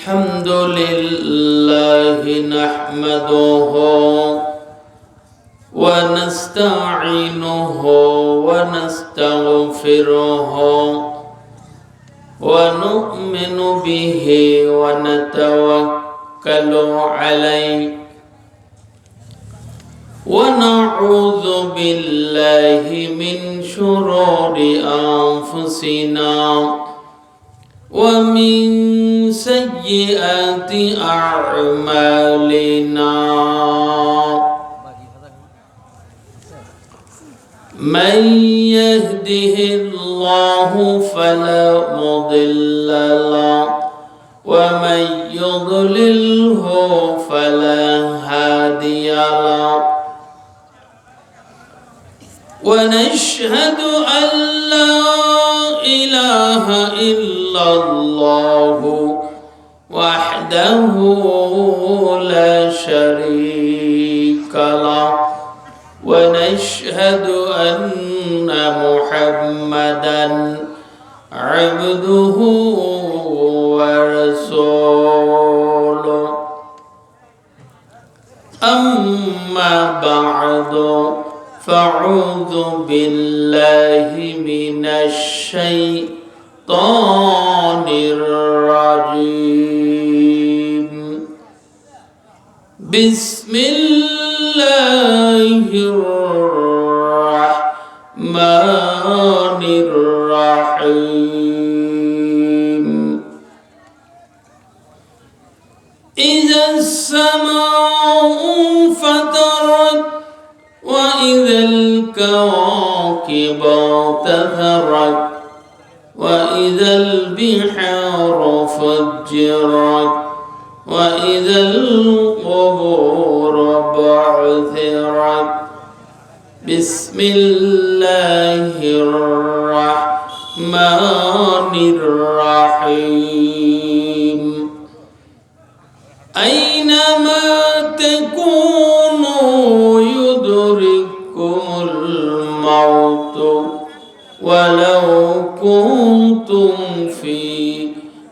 الحمد لله نحمده ونستعينه ونستغفره ونؤمن به ونتوكل عليه ونعوذ بالله من شرور أنفسنا ومن سيئات أعمالنا من يهده الله فلا مضل له ومن يضلله فلا هادي له ونشهد أن لا إله إلا الله وحده لا شريك له ونشهد أن محمدا عبده ورسوله أما بعد فأعوذ بالله من الشيطان الرجيم بسم الله الرحمن الرحيم إذا السماء انفطرت وإذا الكواكب انتثرت وإذا البحار فجرت وإذا القبور بعثرت بسم الله الرحمن الرحيم أينما تكونوا يدرككم الموت ولو كنتم في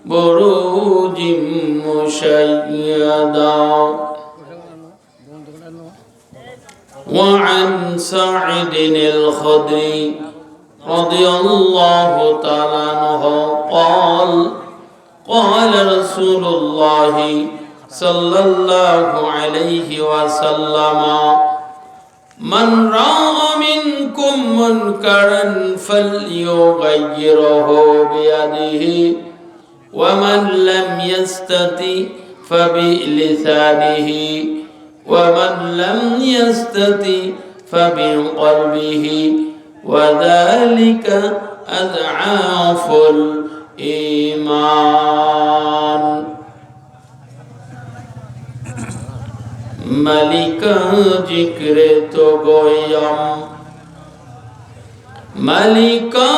بروج مشيدة وعن سعد الخدري رضي الله تعالى عنه قال رسول الله صلى الله عليه وسلم من رأى منكم منكرا فليغيره بيده ومن لم يستطع فبلسانه ومن لم يستطع فبقلبه وذلك أضعاف الإيمان মালিকা জিক্রে তো গোয়ম মালিকা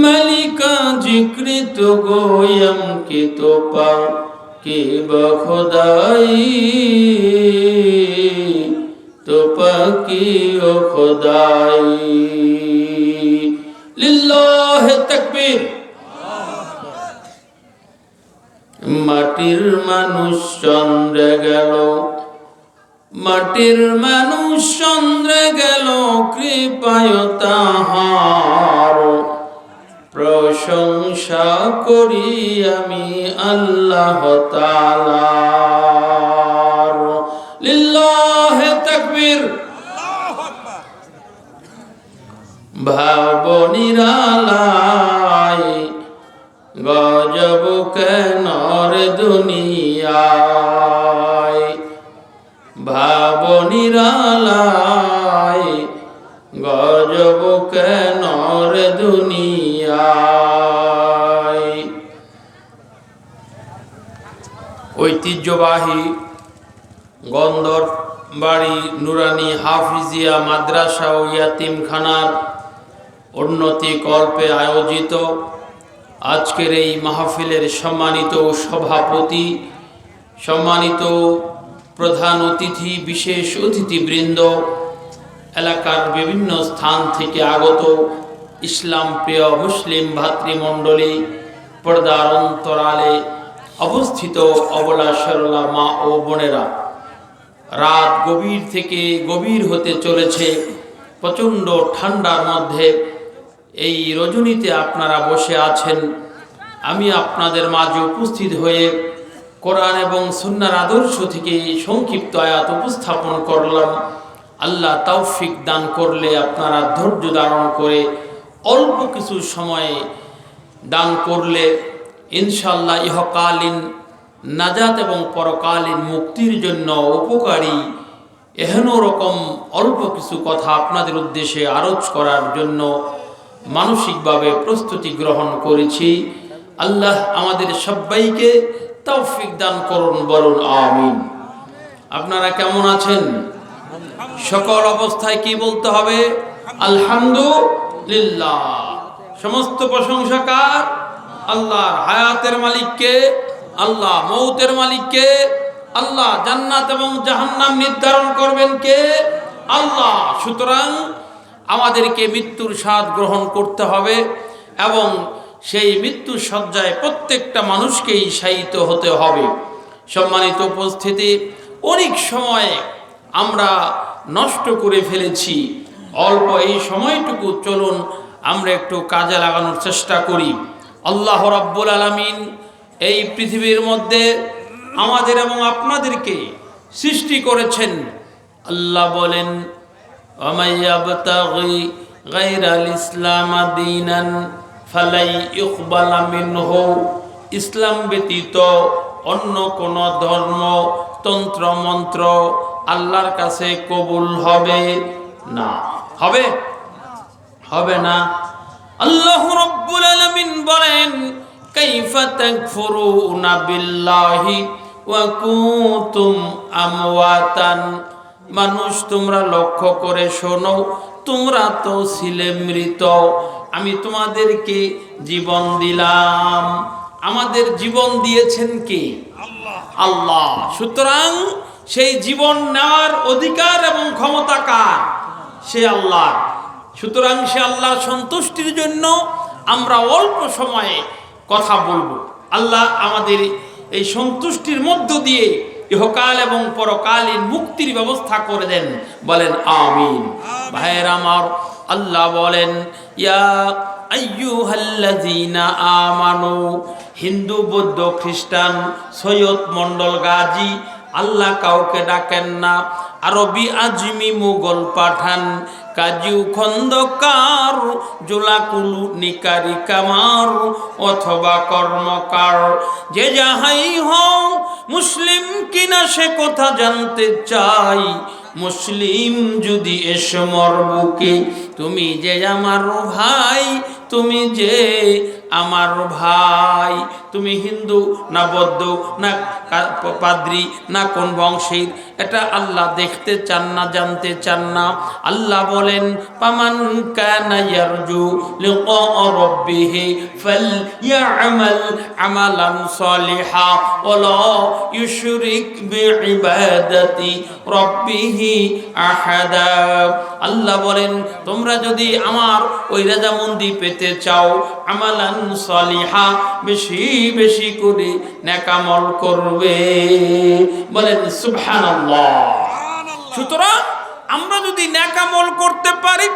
মালিকা জিক্রে তো গোয়ম কি তো পা কি বখুদাই তো পা কি ও খুদাই লিল্লাহি তাকবীর মাটির মানুষ চন্দ্রে গেল মাটির মানুষ চন্দ্রে গেল কৃপায় তাহার প্রশংসা করি আমি আল্লাহ তাআলার লিল্লাহি তাকবীর ভাবনিরালায় গজব কেন রে দুনিয়ায় ভাবনিরালায় গজব কেন রে দুনিয়ায় ঐতিহ্যবাহী গন্ধরবাড়ি নুরানি হাফিজিয়া মাদ্রাসা ও ইয়াতিমখানার উন্নতি কল্পে আয়োজিত আজকের এই মাহফিলের সম্মানিত সভাপতি, সম্মানিত প্রধান অতিথি, বিশেষ অতিথিবৃন্দ, এলাকার বিভিন্ন স্থান থেকে আগত ইসলাম প্রিয় মুসলিম ভাতৃমণ্ডলী, পর্দার অন্তরালে অবস্থিত অবলা সরলা মা ও বোনেরা, রাত গভীর থেকে গভীর হতে চলেছে। প্রচণ্ড ঠান্ডার মধ্যে এই রজনীতে আপনারা বসে আছেন। আমি আপনাদের মাঝে উপস্থিত হয়ে কোরআন এবং সুন্নাহর আদর্শ থেকে সংক্ষিপ্ত আয়াত উপস্থাপন করলাম। আল্লাহ তৌফিক দান করলে আপনারা ধৈর্য ধারণ করে অল্প কিছু সময়ে দান করলে ইনশাআল্লাহ ইহকালীন নাজাত এবং পরকালীন মুক্তির জন্য উপকারী এহেন রকম অল্প কিছু কথা আপনাদের উদ্দেশ্যে আরজ করার জন্য মানসিকভাবে প্রস্তুতি গ্রহণ করেছি। আল্লাহ আমাদের সবাইকে তৌফিক দান করুন, বলুন আমিন। আপনারা কেমন আছেন? সকল অবস্থায় কি বলতে হবে? আলহামদুলিল্লাহ। সমস্ত প্রশংসা কার? আল্লাহর। হায়াতের মালিককে আল্লাহ, মৌতের মালিককে আল্লাহ, জান্নাত এবং জাহান্নাম নির্ধারণ করবেন কে? আল্লাহ। সুতরাং আমাদেরকে মৃত্যুর স্বাদ গ্রহণ করতে হবে এবং সেই মৃত্যু শয্যায় প্রত্যেকটা মানুষকেই শায়িত হতে হবে। সম্মানিত উপস্থিতি, অনেক সময় আমরা নষ্ট করে ফেলেছি। অল্প এই সময়টুকু চলুন আমরা একটু কাজে লাগানোর চেষ্টা করি। আল্লাহ রাব্বুল আলামিন এই পৃথিবীর মধ্যে আমাদের এবং আপনাদেরকে সৃষ্টি করেছেন। আল্লাহ বলেন, ওয়ামাইয়াবতাগি গায়রাল ইসলাম দীনান ফালাই ইকবালা মিনহু। ইসলাম ব্যতীত অন্য কোন ধর্ম, তন্ত্র মন্ত্র আল্লাহর কাছে কবুল হবে না। হবে? হবে না। আল্লাহ রাব্বুল আলামিন বলেন, কাইফা তাকফুরুনা বিল্লাহি ওয়া কুনতুম আমওয়াতান। মানুষ, তোমরা লক্ষ্য করে শোনো, তোমরা তো ছিলে মৃত, আমি তোমাদেরকে জীবন দিলাম। আমাদের জীবন দিয়েছেন কে? আল্লাহ। সুতরাং সেই জীবন নেওয়ার অধিকার এবং ক্ষমতা কার? সে আল্লাহ। সুতরাং সে আল্লাহ সন্তুষ্টির জন্য আমরা অল্প সময়ে কথা বলবো। আল্লাহ আমাদের এই সন্তুষ্টির মধ্য দিয়ে ইহকাল এবং পরকালীন মুক্তির ব্যবস্থা করে দেন, বলেন আমিন। ভাইয়ের আমার, আল্লাহ বলেন, ইয়া আইয়ুহাল্লাযীনা আমানু। হিন্দু, বৌদ্ধ, খ্রিস্টান, সৈয়দ, মন্ডল, গাজী, আল্লাহ কাউকে ডাকেন না। আরবি, আজমি, মুঘল, পাঠান, কাজী, খন্দকার, জোলাকুলু, নিকারি, কামার অথবা কর্মকার, যে যাহাই হও, মুসলিম কিনা সে কথা জানতে চাই। মুসলিম যদি এসো মোর বুকে, তুমি যে আমার ভাই, তুমি যে আমার ভাই। তুমি হিন্দু না বৌদ্ধ না পাদ্রী না কোন বংশের, এটা আল্লাহ দেখতে চান না, জানতে চান না। আল্লাহ বলেন, পামান কানা ইয়ারজু লিকা রাব্বিহি ফালইআমাল আমালান সালিহা ওয়ালা ইউশরিক বিইবাদাতি রাব্বিহি আহাদা। আল্লাহ বলেন, তোমরা যদি আমার ওই রাজামন্দি পেতে চাও, আমালান সালিহা, বেশি বেশি করে নেকামল করবে, বলেন সুবহানাল্লাহ। সুতরাং আমরা যদি নেকামল করতে পারি,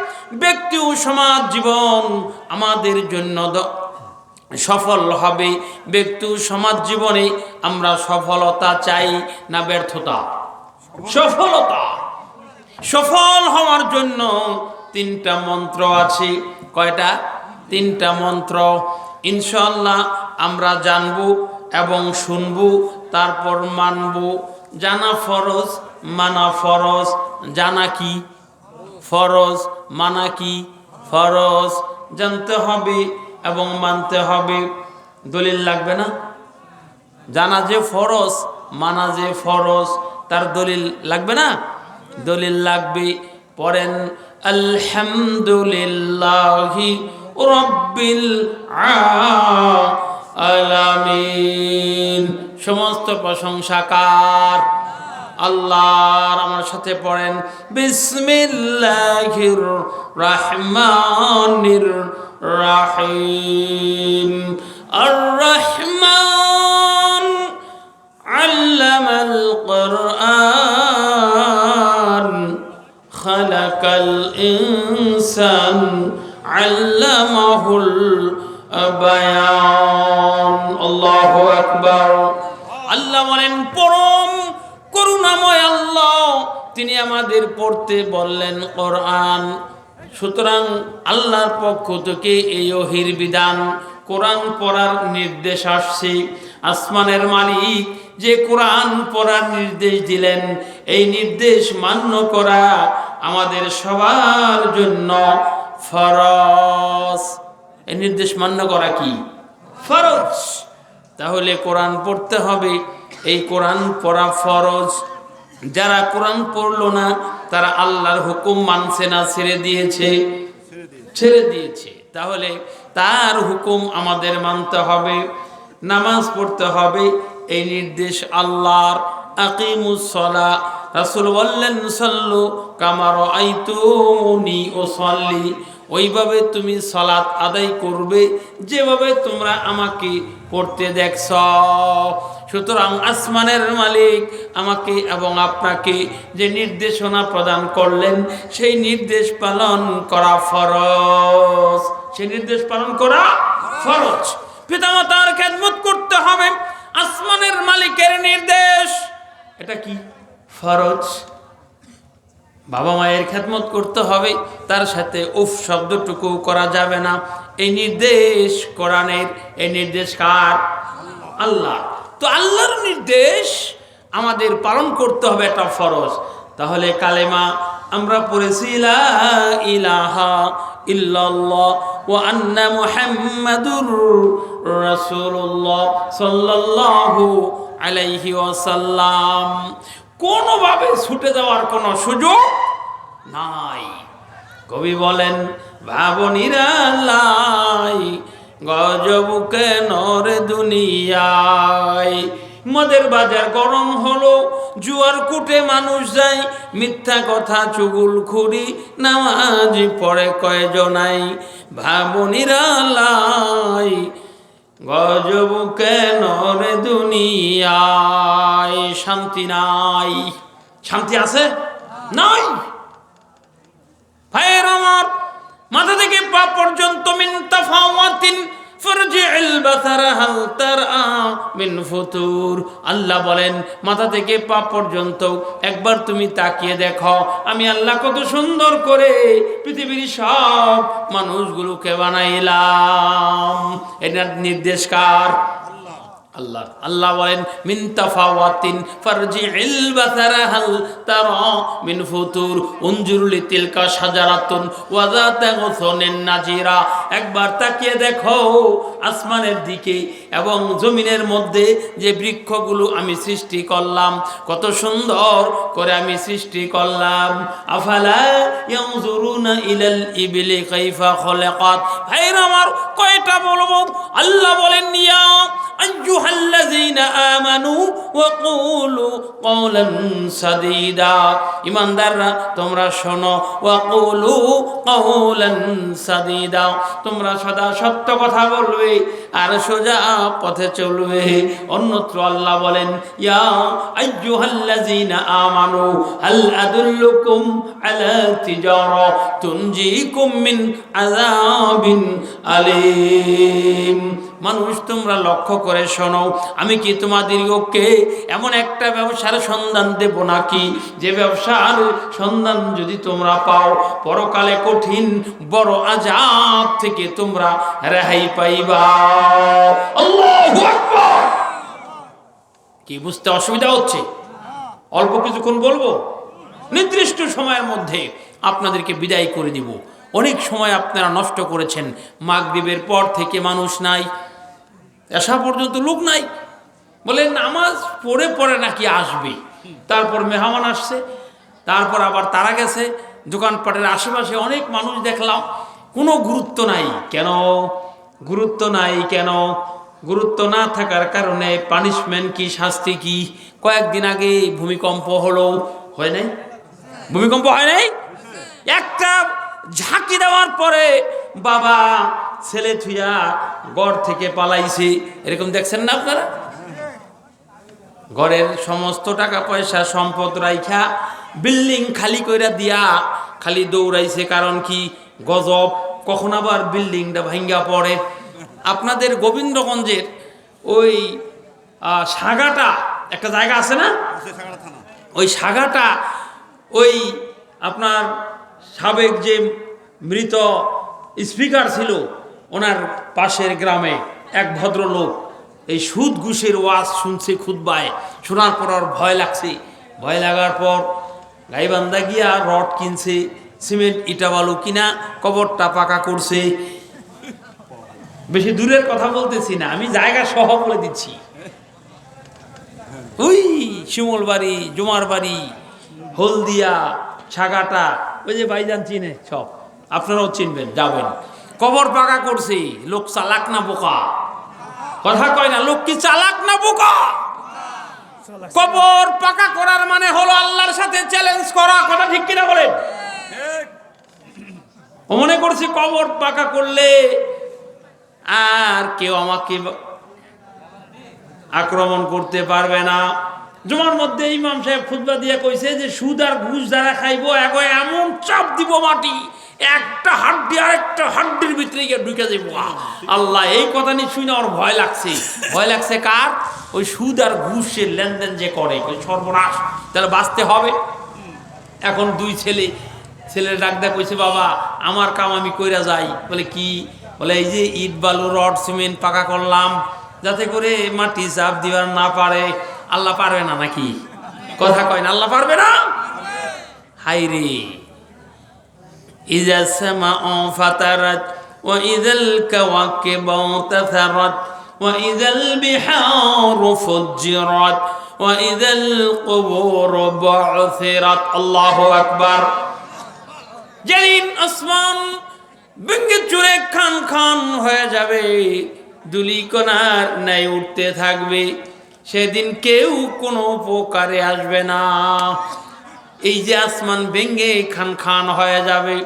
ব্যক্তি ও সমাজ জীবন আমাদের জন্য সফল হবে। ব্যক্তি ও সমাজ জীবনে আমরা সফলতা চাই না ব্যর্থতা? সফলতা। সফল হওয়ার জন্য তিনটা মন্ত্র আছে। কয়টা? তিনটা মন্ত্র। ইনশাআল্লাহ আমরা জানব এবং শুনব, তারপর মানব। জানা ফরজ, মানা ফরজ। জানা কি? ফরজ। মানা কি? ফরজ। জানতে হবে এবং মানতে হবে। দলিল লাগবে না? জানা যে ফরজ, মানা যে ফরজ, তার দলিল লাগবে না? দলিল লাগবে। পড়েন, আলহামদুলিল্লাহি রাব্বিল আলামিন। সমস্ত প্রশংসা কার? আল্লাহর। আমার সাথে পড়েন, বিসমিল্লাহির রহমানির রহিম। আর রহমান আল্লামাল কুরআন খালাকাল ইনসান আল্লামাহুল বায়ান। আল্লাহু আকবার। আল্লাহ বলেন পরম করুণাময় আল্লাহ, তিনি আমাদের পড়তে বললেন কোরআন। সুতরাং আল্লাহর পক্ষ থেকে এই ওহীর বিধান, কোরআন পড়ার নির্দেশ আসছে। আসমানের মালিক যে কোরআন পড়ার নির্দেশ দিলেন, এই নির্দেশ মান্য করা আমাদের সবার জন্য ফরজ। এই নির্দেশ মান্য করা কি ফরজ? তাহলে কোরআন পড়তে হবে, এই কোরআন পড়া ফরজ। যারা কোরআন পড়লো না তারা আল্লাহর হুকুম মানছে না, ছেড়ে দিয়েছে। তাহলে তার হুকুম আমাদের মানতে হবে, নামাজ পড়তে হবে, এই নির্দেশ আল্লাহর। আকিমুস সালাহ, রাসূল বললেন সাল্লু কামা রাআইতুমুনি উসাল্লি, ওইভাবে তুমি সালাত আদায় করবে যেভাবে তোমরা আমাকে পড়তে দেখছ। সুতরাং আসমানের মালিক আমাকে এবং আপনাকে যে নির্দেশনা প্রদান করলেন, সেই নির্দেশ পালন করা ফরজ। সেই নির্দেশ পালন করা ফরজ। পিতামাতার খেদমত করতে হবে, আসমানের মালিকের নির্দেশ, এটা কি ফরজ। বাবা মায়ের খেদমত করতে হবে, তার সাথে উফ শব্দটুকু করা যাবে না। এই নির্দেশ কোরআনের, এই নির্দেশ কার? আল্লাহ। তো আল্লাহর নির্দেশ আমাদের পালন করতে হবে, এটা ফরজ। তাহলে কালেমা আমরা পড়েছি লা ইলাহা ইল্লাল্লাহ ওয়া আন্না মুহাম্মাদুর রাসূলুল্লাহ সাল্লাল্লাহু আলাইহি ওয়াসাল্লাম, কোনোভাবে ছুটে যাওয়ার কোনো সুযোগ নাই। কবি বলেন ভাবনিরা লাই গজব কেন রে দুনিয়ায়, মদের বাজার গরম হলো, জুয়ার কুটে মানুষ যায়, মিথ্যা কথা চুগুলখুরি নামাজ পড়ে কয়জনাই। ভাবনিরা লাই গজব কেন রে দুনিয়ায়, শান্তি নাই। শান্তি আছে? নাই। ভাইয়ের আমার, মাথা থেকে পা পর্যন্ত মিন তাফাওয়াতিন ফারজি'ল বাসারা হাল তারআ মিন ফুতুর। আল্লাহ বলেন মাথা থেকে পা পর্যন্ত একবার তুমি তাকিয়ে দেখো, আমি আল্লাহ কত সুন্দর করে পৃথিবীর সব মানুষগুলোকে বানাইলাম। এটার নির্দেশ কার? আল্লাহ। আল্লাহ বলেন মিন তাফাওয়াতিন ফারজি'ল বাসারা হাল তারা মিন ফুতুর উনজুর লিতিলকা শাজারাতুন ওয়া যাতা গুসনিন নাজিরা। একবার তাকিয়ে দেখো আসমানের দিকে এবং জমিনের মধ্যে যে বৃক্ষগুলো আমি সৃষ্টি করলাম, কত সুন্দর করে আমি সৃষ্টি করলাম। আফালা ইয়ানজুরুনা ইলাল ইবলি কাইফা খলাকাত। ভাইরা আমার, কয়টা বলবো? আল্লাহ বলেন ইয়া আইয়ুহাল্লাযীনা আমানু ওয়া কুলু কওলান সাদীদা। ঈমানদাররা তোমরা শোনো, ওয়া কুলু কওলান সাদীদা, তোমরা সদা সত্য কথা বলবে আর সোজা পথে চলবে। অন্যত্র আল্লাহ বলেন ইয়া আইয়ুহাল্লাযীনা আমানু হাল আদুল্লুকুম আলা তিজারা তুনজিকুম মিন আযাবিন আলীম। মানুষ তোমরা লক্ষ্য করে শোনো, আমি কি তোমাদেরকে এমন একটা ব্যবসার সন্ধান দেব নাকি, যে ব্যবসার সন্ধান যদি তোমরা পাও পরকালে কঠিন বড় আযাব থেকে তোমরা রেহাই পাইবা। আল্লাহু আকবার। কি বুঝতে অসুবিধা হচ্ছে? অল্প কিছুক্ষণ বলবো, নির্দিষ্ট সময়ের মধ্যে আপনাদেরকে বিদায় করে দিব। অনেক সময় আপনারা নষ্ট করেছেন। মাগরিবের পর থেকে মানুষ নাই, এসা পর্যন্ত লোক নাই। বলে নামাজ পড়ে নাকি আসবে, তারপর মেহমান আসছে, তারপর আবার তারা গেছে। দোকানপাটের আশেপাশে অনেক মানুষ দেখলাম, কোনো গুরুত্ব নাই। কেন গুরুত্ব নাই? কেন গুরুত্ব না থাকার কারণে পানিশমেন্ট কি, শাস্তি কি? কয়েকদিন আগে ভূমিকম্প হলো, হয় নাই? ভূমিকম্প হয় নাই? একটা ঝাঁকি দেওয়ার পরে বাবা ছেলে থুইয়া ঘর থেকে পালাইছে, এরকম দেখছেন না আপনারা? ঘরের সমস্ত টাকা পয়সা সম্পদ রাইখা বিল্ডিং খালি কইরা দিয়া খালি দৌড়াইছে। কারণ কি? গজব, কখন আবার বিল্ডিংটা ভাঙ্গা পড়ে। আপনাদের গোবিন্দগঞ্জের ওই সাগাটা একটা জায়গা আছে না, ওই সাগাটা ওই আপনার সাবেক যে মৃত স্পিকার ছিল ওনার পাশের গ্রামে এক ভদ্রলোক এই সুদ ঘুষের ওয়াজ শুনছে খুতবায়। শোনার পর আর ভয় লাগছে। ভয় লাগার পর গাইবান্ধা গিয়া রড কিনছে, সিমেন্ট ইটা বালু কিনা কবরটা পাকা করছে। বেশি দূরের কথা বলতেছি না, আমি জায়গা সহ বলে দিচ্ছি। ওই শিমলবাড়ি, জুমারবাড়ি, হলদিয়া, ছাগাটা, ওই যে ভাইজান চিনে, সব আপনারাও চিনবেন, যাবেন। কবর পাকা করছে। লোক চালাক না বোকা? কথা কয় না, লোক কি চালাক না বোকা? কবর পাকা করার মানে হলো আল্লাহর সাথে চ্যালেঞ্জ করা। কথা ঠিক কিনা বলেন? ও মনে করছে কবর পাকা করলে আর কেউ আমাকে আক্রমণ করতে পারবে না। জুমার মধ্যে ইমাম সাহেব খুতবা দিয়ে কইছে যে সুদ আর ঘুষ যারা খাইবো এমন চাপ দিব মাটি, একটা হাড্ডি আর একটা হাড্ডির ভিতরে গিয়ে ঢুকে যাবো। আল্লাহ, এই কথা নিয়ে শুনে ওর ভয় লাগছে। ভয় লাগছে কার? ওই সুদ আর ঘুষের লেনদেন যে করে, ওই সর্বনাশ, তাহলে বাঁচতে হবে। এখন দুই ছেলের ডাক দেয়া কইছে, বাবা আমার কাম আমি কইরা যাই। বলে কি? বলে এই যে ইট বালু রড সিমেন্ট পাকা করলাম যাতে করে মাটি চাপ দিবার না পারে। আল্লাহ পারবে না নাকি? কথা কয় না, আল্লাহ পারবে না? হাই রে, ইজা সামাউ ফাতারাত ওয়া ইযাল কাওয়াকিবু তাসারাত ওয়া ইযাল বিহারু ফুজ্জিরাত ওয়া ইযাল কুবুরু বু'থিরাত। আল্লাহু আকবার। যেদিন আসমান ভেঙে চুরে খান খান হয়ে যাবে, ধূলিকণার ন্যায় উঠতে থাকবে, সেদিন কেউ কোনো উপকারে আসবে না। এই যে আসমান ভেঙে খান খান হয়ে যাবে,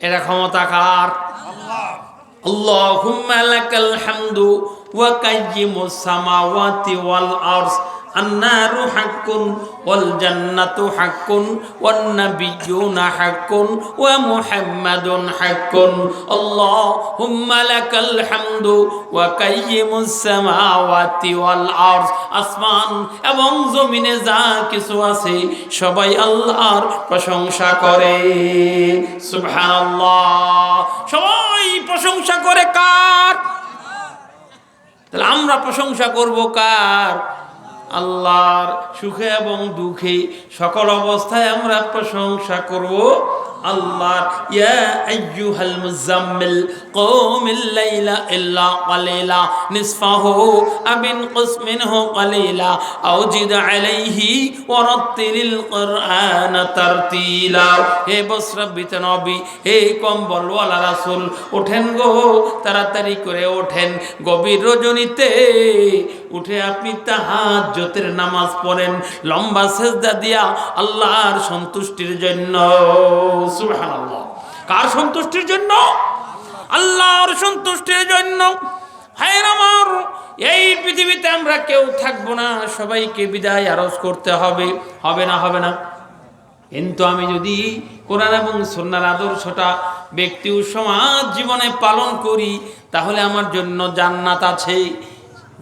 এটা ক্ষমতা কার? আল্লাহুম্মা লাকাল হামদু ওয়া কাইয়িমুস সামাওয়াতি ওয়াল আরদ আন্নারু হাক্কুন ওয়াল জান্নাতু হাক্কুন ওয়ান নাবিয়্যুনা হাক্কুন ওয়া মুহাম্মাদুন হাক্কুন। আল্লাহুম্মা লাকাল হামদু ওয়া কাইয়িমুস সামাওয়াতি ওয়াল আরদ। আসমান এবং জমিনে যা কিছু আছে সবাই আল্লাহর প্রশংসা করে। সুবহানাল্লাহ। সবাই প্রশংসা করে কার? তাহলে আমরা প্রশংসা করব কার? আল্লাহর। সুখে এবং দুঃখে সকল অবস্থায় আমরা প্রশংসা করব আল্লাহর। ইয়া আইয়ুহাল মুজাম্মিল কুমিল লাইলা ইল্লা কালিলা নিসফাহু আবিন কুসমিনহু কালিলা আও জিদ আলাইহি ওয়া রাত্তিলিল কুরআনা তারতিলা। হে বস্ত্রাবৃত নবী, হে কম্বলওয়ালা রাসূল, ওঠেন গো, তাড়াতাড়ি করে ওঠেন। গভীর রজনীতে উঠে আপনি তাহাজ্জুদের নামাজ পড়েন, লম্বা সেজদা দিয়া আল্লাহর সন্তুষ্টির জন্য। সুবহানাল্লাহ। কার সন্তুষ্টির জন্য? আল্লাহর সন্তুষ্টির জন্য। হায়রে আমার, এই পৃথিবীতে আমরা কেউ থাকবো না, সবাইকে বিদায় আরজ করতে হবে। হবে না? হবে না। কিন্তু আমি যদি কোরআন এবং সুন্নাহর আদর্শটা ব্যক্তি ও সমাজ জীবনে পালন করি, তাহলে আমার জন্য জান্নাত আছে,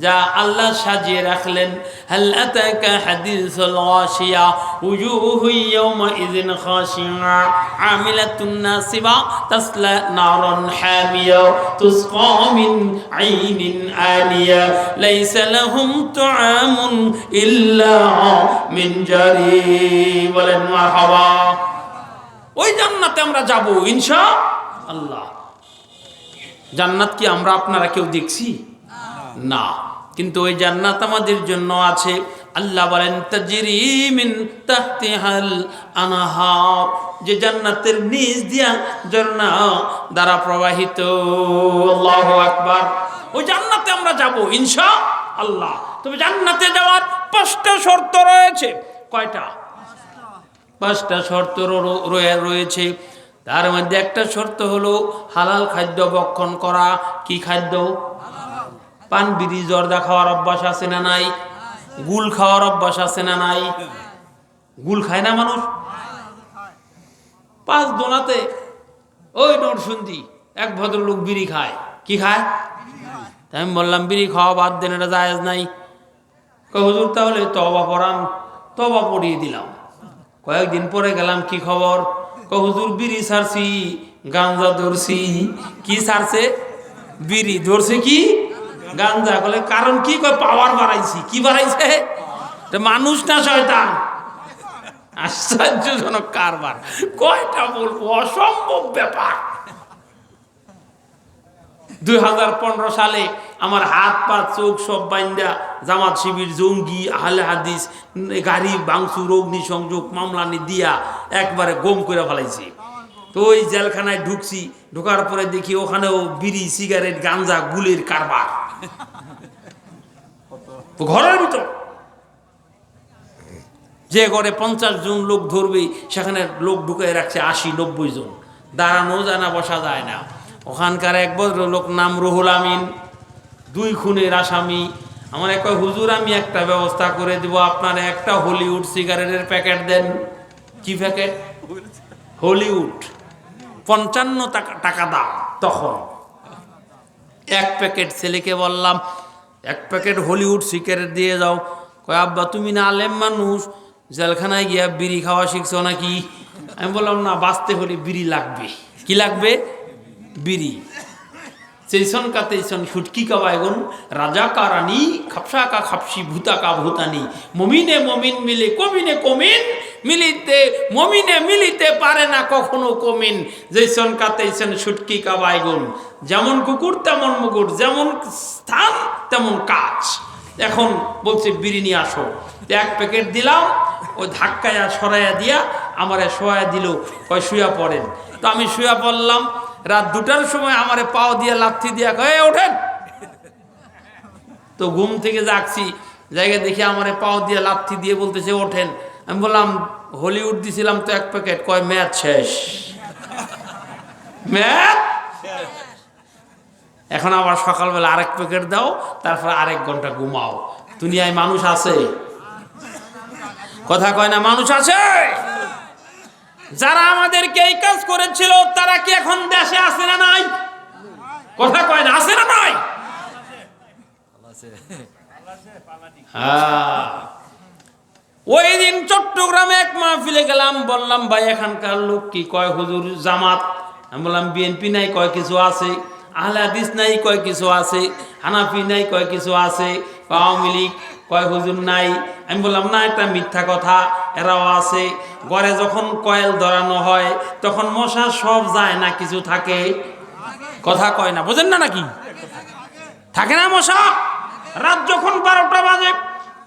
যা আল্লাহ সাজিয়ে রাখলেন। হাল আতাকা হাদিসুল গাশিয়া উজুহু ইয়াওমা ইযিন খাশিয়া আমিলাতুন নাসিবা তাসলা নারান হামিয়া তুসকা মিন আইনিন আনিয়া লাইসা লাহুম তুআমুন ইল্লা মিন জারি। বলেন মারহাবা। ওই জান্নাতে আমরা যাব ইনশাআল্লাহ। জান্নাত কি আমরা আপনারা কেউ দেখছি? না, কিন্তু ওই জান্নাত আমাদের জন্য আছে। আল্লাহ বলেন তাজরি মিন তাহতিহাল আনহার, যে জান্নাতের নিচ দিয়া ঝর্ণা দ্বারা প্রবাহিত। আল্লাহু আকবার। ওই জান্নাতে আমরা যাব ইনশাআল্লাহ। তবে জান্নাতে যাওয়ার 5টা শর্ত রয়েছে। কয়টা? 5টা শর্ত রয়েছে। তার মধ্যে একটা শর্ত হলো হালাল খাদ্য ভক্ষণ করা। কি খাদ্য? পান বিড়ি জর্দা খাওয়ার অভ্যাস আছে না নাই? গুল খাওয়ার অভ্যাস আছে না নাই? গুল খায় না মানুষ? 5 দোনাতে ওই নরসুন্দি এক ভদ্রলোক বিড়ি খায়। কি খায়? তাই আমি বললাম বিড়ি খাওয়া বাদ দেন, এটা জায়েজ নাই। হুজুর তাহলে তওবা পড়ান। তওবা পড়িয়ে দিলাম। কয়েকদিন পরে গেলাম, কি খবর? হুজুর বিড়ি ছাড়ছি, গাঞ্জা ধরছি। কি ছাড়ছে? বিড়ি ধরছে। কি? গাঞ্জা। বলে কারণ কি? কয় পাওয়ার বাড়াইছি। কি বাড়াইছে? মানুষ না শয়তান? আশ্চর্যজনক কারবার। কয়টা বলবো, অসম্ভব ব্যাপার। 2015 সালে আমার হাত পা চোখ সব বাইন্দা জামাত শিবির, জঙ্গি, আহলে হাদিস, গাড়ি ভাঙচুর, অগ্নিসংযোগ মামলা দিয়া একবারে গম করে ফেলাইছি। তো ওই জেলখানায় ঢুকছি। ঢোকার পরে দেখি ওখানেও বিড়ি, সিগারেট, গাঞ্জা, গুলের কারবার ঘরের ভিতর। যে ঘরে 50 জন লোক ধরবে সেখানে লোক ঢুকাই রাখছে 80-90 জন। দাঁড়ানো যায় না, বসা যায় না। ওখানকার এক ভদ্রলোক নাম রুহুল আমিন, 2 খুনের আসামি। আমার এক হুজুর, আমি একটা ব্যবস্থা করে দিব, আপনার একটা হলিউড সিগারেটের প্যাকেট দেন। কি প্যাকেট? হলিউড। 55 টাকা দাম তখন। এক প্যাকেট। ছেলেকে বললাম 1 প্যাকেট হলিউড সিগারেট দিয়ে যাও। কয় আব্বা তুমি না আলেম মানুষ, জেলখানায় গিয়া বিড়ি খাওয়া শিখছো নাকি? আমি বললাম না, বাঁচতে হলে বিড়ি লাগবে। কি লাগবে? বিড়ি। সেইসন কা তেইসন ফুটকি কা বাইগুন, রাজা কা রানী, খাপসা কা খাপসি, ভূতা কা ভূতানি, মমিনে মমিন মিলে কমিনে কমিন, মিলিতে মমিনে মিলিতে পারে না কখনো কমিন। জৈসন কা তেইসন ফুটকি কা বাইগুন। যেমন কুকুর তেমন মুকুর, যেমন স্থান তেমন কাজ। এখন বলছে বিড়ি নিয়ে আসো। 1 প্যাকেট দিলাম। ওই ধাক্কায়া সরাইয়া দিয়া আমারে শোয়া দিল। কয় শুয়া পড়েন। তো আমি শুয়া পড়লাম। রাত 2টার সময় আমারে পাও দিয়ে লাথি দিয়া কয় ওঠেন। তো ঘুম থেকে জাগছি, জায়গা দেখি আমারে পাও দিয়ে লাথি দিয়ে বলতেছে ওঠেন। আমি বললাম হলিউড দিছিলাম তো 1 প্যাকেট। কয় ম্যাচ শেষ। ম্যাচ এখন আবার সকালবেলা আরেক প্যাকেট দাও, তারপর আরেক ঘন্টা ঘুমাও। দুনিয়ায় মানুষ আছে? কথা কয় না মানুষ আছে? যারা আমাদেরকে এই কাজ করেছিল তারা কি এখন দেশে আছে না নাই? কথা কয় না আছে না নাই? ওই দিন চট্টগ্রামে এক মাহফিলে গেলাম। বললাম ভাই এখানকার লোক কি? কয় হুজুর জামাত। আমি বললাম বিএনপি নাই? কয় কিছু আছে। আহলে হাদিস নাই? কয় কিছু আছে। হানাফি নাই? কয় কিছু আছে। আওয়ামী লীগ? কয় হুজুর নাই। আমি বললাম না, একটা মিথ্যা কথা, এরাও আছে। ঘরে যখন কয়েল ধরানো হয় তখন মশা সব যায় না, কিছু থাকে। কথা কয় না, বোঝেন না নাকি? থাকে না মশা? রাত যখন 12টা বাজে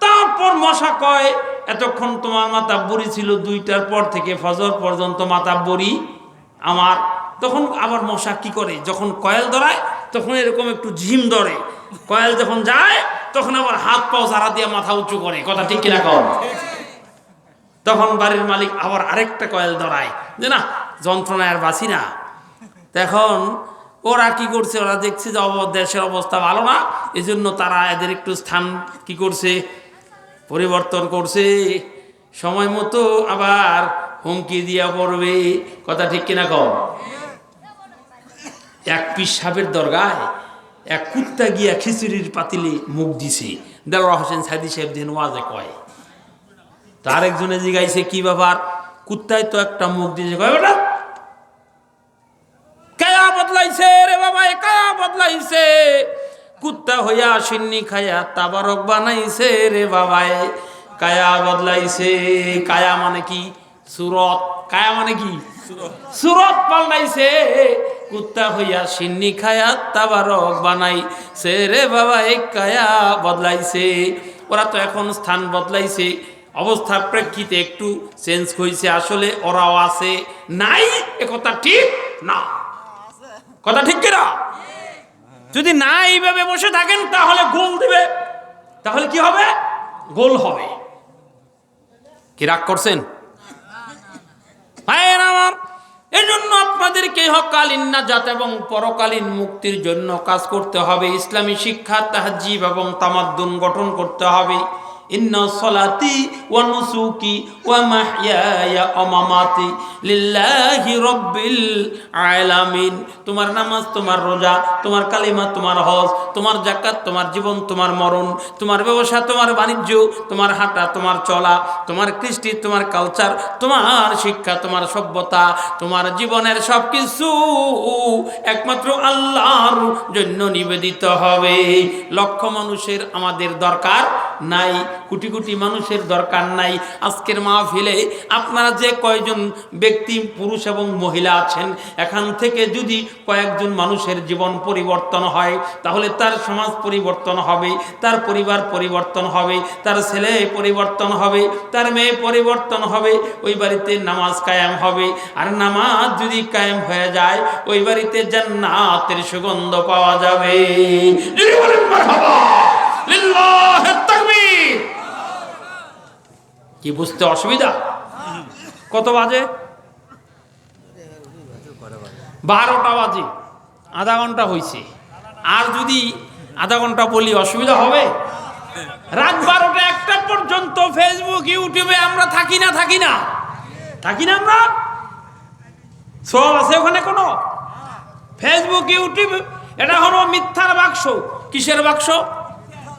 তারপর মশা কয় এতক্ষণ তোমার মাতাব্বরি ছিল 2টার পর থেকে ফজর পর্যন্ত মাতাব্বরি আমার। তখন আবার মশা কি করে, যখন কয়েল ধরায় তখন এরকম একটু ঝিম ধরে। কয়েল যখন যায় তখন আবার হাত পাও ঝাড়া দিয়ে মাথা উঁচু করে। কথা ঠিক কিনা কর? তখন বাড়ির মালিক আবার আরেকটা কয়েল ধরায়, যে না যন্ত্রণায় আর বাঁচি না। তখন ওরা কি করছে, ওরা দেখছে যে দেশের অবস্থা ভালো না, এজন্য তারা এদের একটু স্থান কি করছে, পরিবর্তন করছে। সময় মতো আবার হুমকি দিয়া পড়বে। কথা ঠিক কিনা কর? এক পীর সাহেবের দরগায় এক কুত্তা গিয়া খিচুড়ির পাতিলে মুখ দিছে। দেলোয়ার হোসেন সাইদি সাহেব দিন ওয়াজে কয়। তার একজনে জিগাইছে কি ব্যাপার? কুত্তায় তো একটা মুখ দিয়েছে। কয় বেটা কায়া বদলাইছে রে বাবা, কায়া বদলাইছে। কুত্তা হইয়া সিন্নি খায়া তাবারক বানাইছে রে বাবায়। কায়া বদলাইছে। কায়া মানে কি? সুরত। কায়া মানে কি? সুরত পাল্টাইছে। কুত্তা হইয়া সিন্নি খায়া তাবারক বানাইছে রে বাবা, কায়া বদলাইছে। ওরা তো এখন স্থান বদলাইছে, অবস্থার প্রেক্ষিতে একটু চেঞ্জ হয়েছে। আসলে ওরাও আছে, নাই একথা ঠিক না। কথা ঠিক কিনা? যদি না এইভাবে বসে থাকেন তাহলে গোল দিবে। তাহলে কি হবে? গোল হবে। কি রাগ করছেন? ভাইয়ের আমার, এজন্য আপনাদেরকে ইহকালীন নাজাত এবং পরকালীন মুক্তির জন্য কাজ করতে হবে। ইসলামী শিক্ষা, তাহজিব এবং তামাদ্দুন গঠন করতে হবে। ইন্না সলাতি ওয়া নুসুকি ওয়া মাহইয়ায়া ওয়া মামাতি লিল্লাহি রাব্বিল আলামিন। তোমার নামাজ, তোমার রোজা, তোমার কালিমা, তোমার হজ, তোমার যাকাত, তোমার জীবন, তোমার মরণ, তোমার ব্যবসা, তোমার বাণিজ্য, তোমার হাঁটা, তোমার চলা, তোমার কৃষ্টি, তোমার কালচার, তোমার শিক্ষা, তোমার সভ্যতা, তোমার জীবনের সবকিছু একমাত্র আল্লাহর জন্য নিবেদিত হবে। লক্ষ মানুষের আমাদের দরকার নাই, কোটি কোটি মানুষের দরকার নাই। আজকের মাহফিলে আপনারা যে কয়জন ব্যক্তি পুরুষ এবং মহিলা আছেন, এখান থেকে যদি কয়েকজন মানুষের জীবন পরিবর্তন হয়, তাহলে তার সমাজ পরিবর্তন হবে, তার পরিবার পরিবর্তন হবে, তার ছেলে পরিবর্তন হবে, তার মেয়ে পরিবর্তন হবে, ওই বাড়িতে নামাজ কায়েম হবে। আর নামাজ যদি কায়েম হয়ে যায়, ওই বাড়িতে জান্নাতের সুগন্ধ পাওয়া যাবে। যদি বলেন মারহাবা, লিল্লাহি তাকবীর। কি বুঝতে অসুবিধা? কত বাজে? 12টা বাজে, আধা ঘন্টা হয়েছে। আর যদি আধা ঘন্টা বলি অসুবিধা হবে? রাত 12টা 1টা পর্যন্ত ফেসবুক, ইউটিউবে আমরা থাকি না? থাকি না আমরা? সব আছে ওখানে কোনো? ফেসবুক, ইউটিউব, এটা হলো মিথ্যার বাক্স। কিসের বাক্স?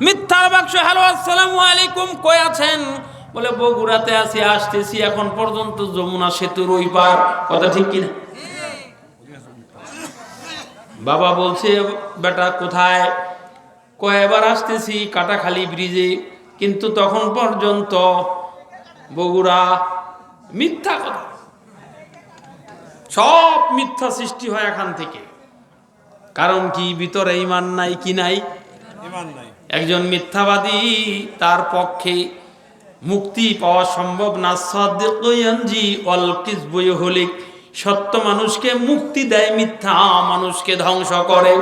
মিথ্যার বাক্স। হ্যালো, আসসালামু আলাইকুম, কই আছেন? বলে বগুড়াতে আছি, আসতেছি, এখন পর্যন্ত যমুনা সেতুর ওই পার। কথা ঠিক কিনা? বাবা বলছে, বেটা কোথায়? কয়েকবার আসতেছি কাটাখালী ব্রিজে, কিন্তু তখন পর্যন্ত বগুড়া। মিথ্যা কথা, সব মিথ্যা সৃষ্টি হয় এখান থেকে। কারণ কি? ভিতরে ঈমান নাই। কি নাই? ঈমান নাই। একজন মিথ্যাবাদী, তার পক্ষে মুক্তি পাওয়া সম্ভব না। সাদিকু ইয়ানজি ওয়াল কিযবু ইহলিক। সত্য মানুষকে মুক্তি দেয়, মিথ্যা মানুষকে ধ্বংস করে।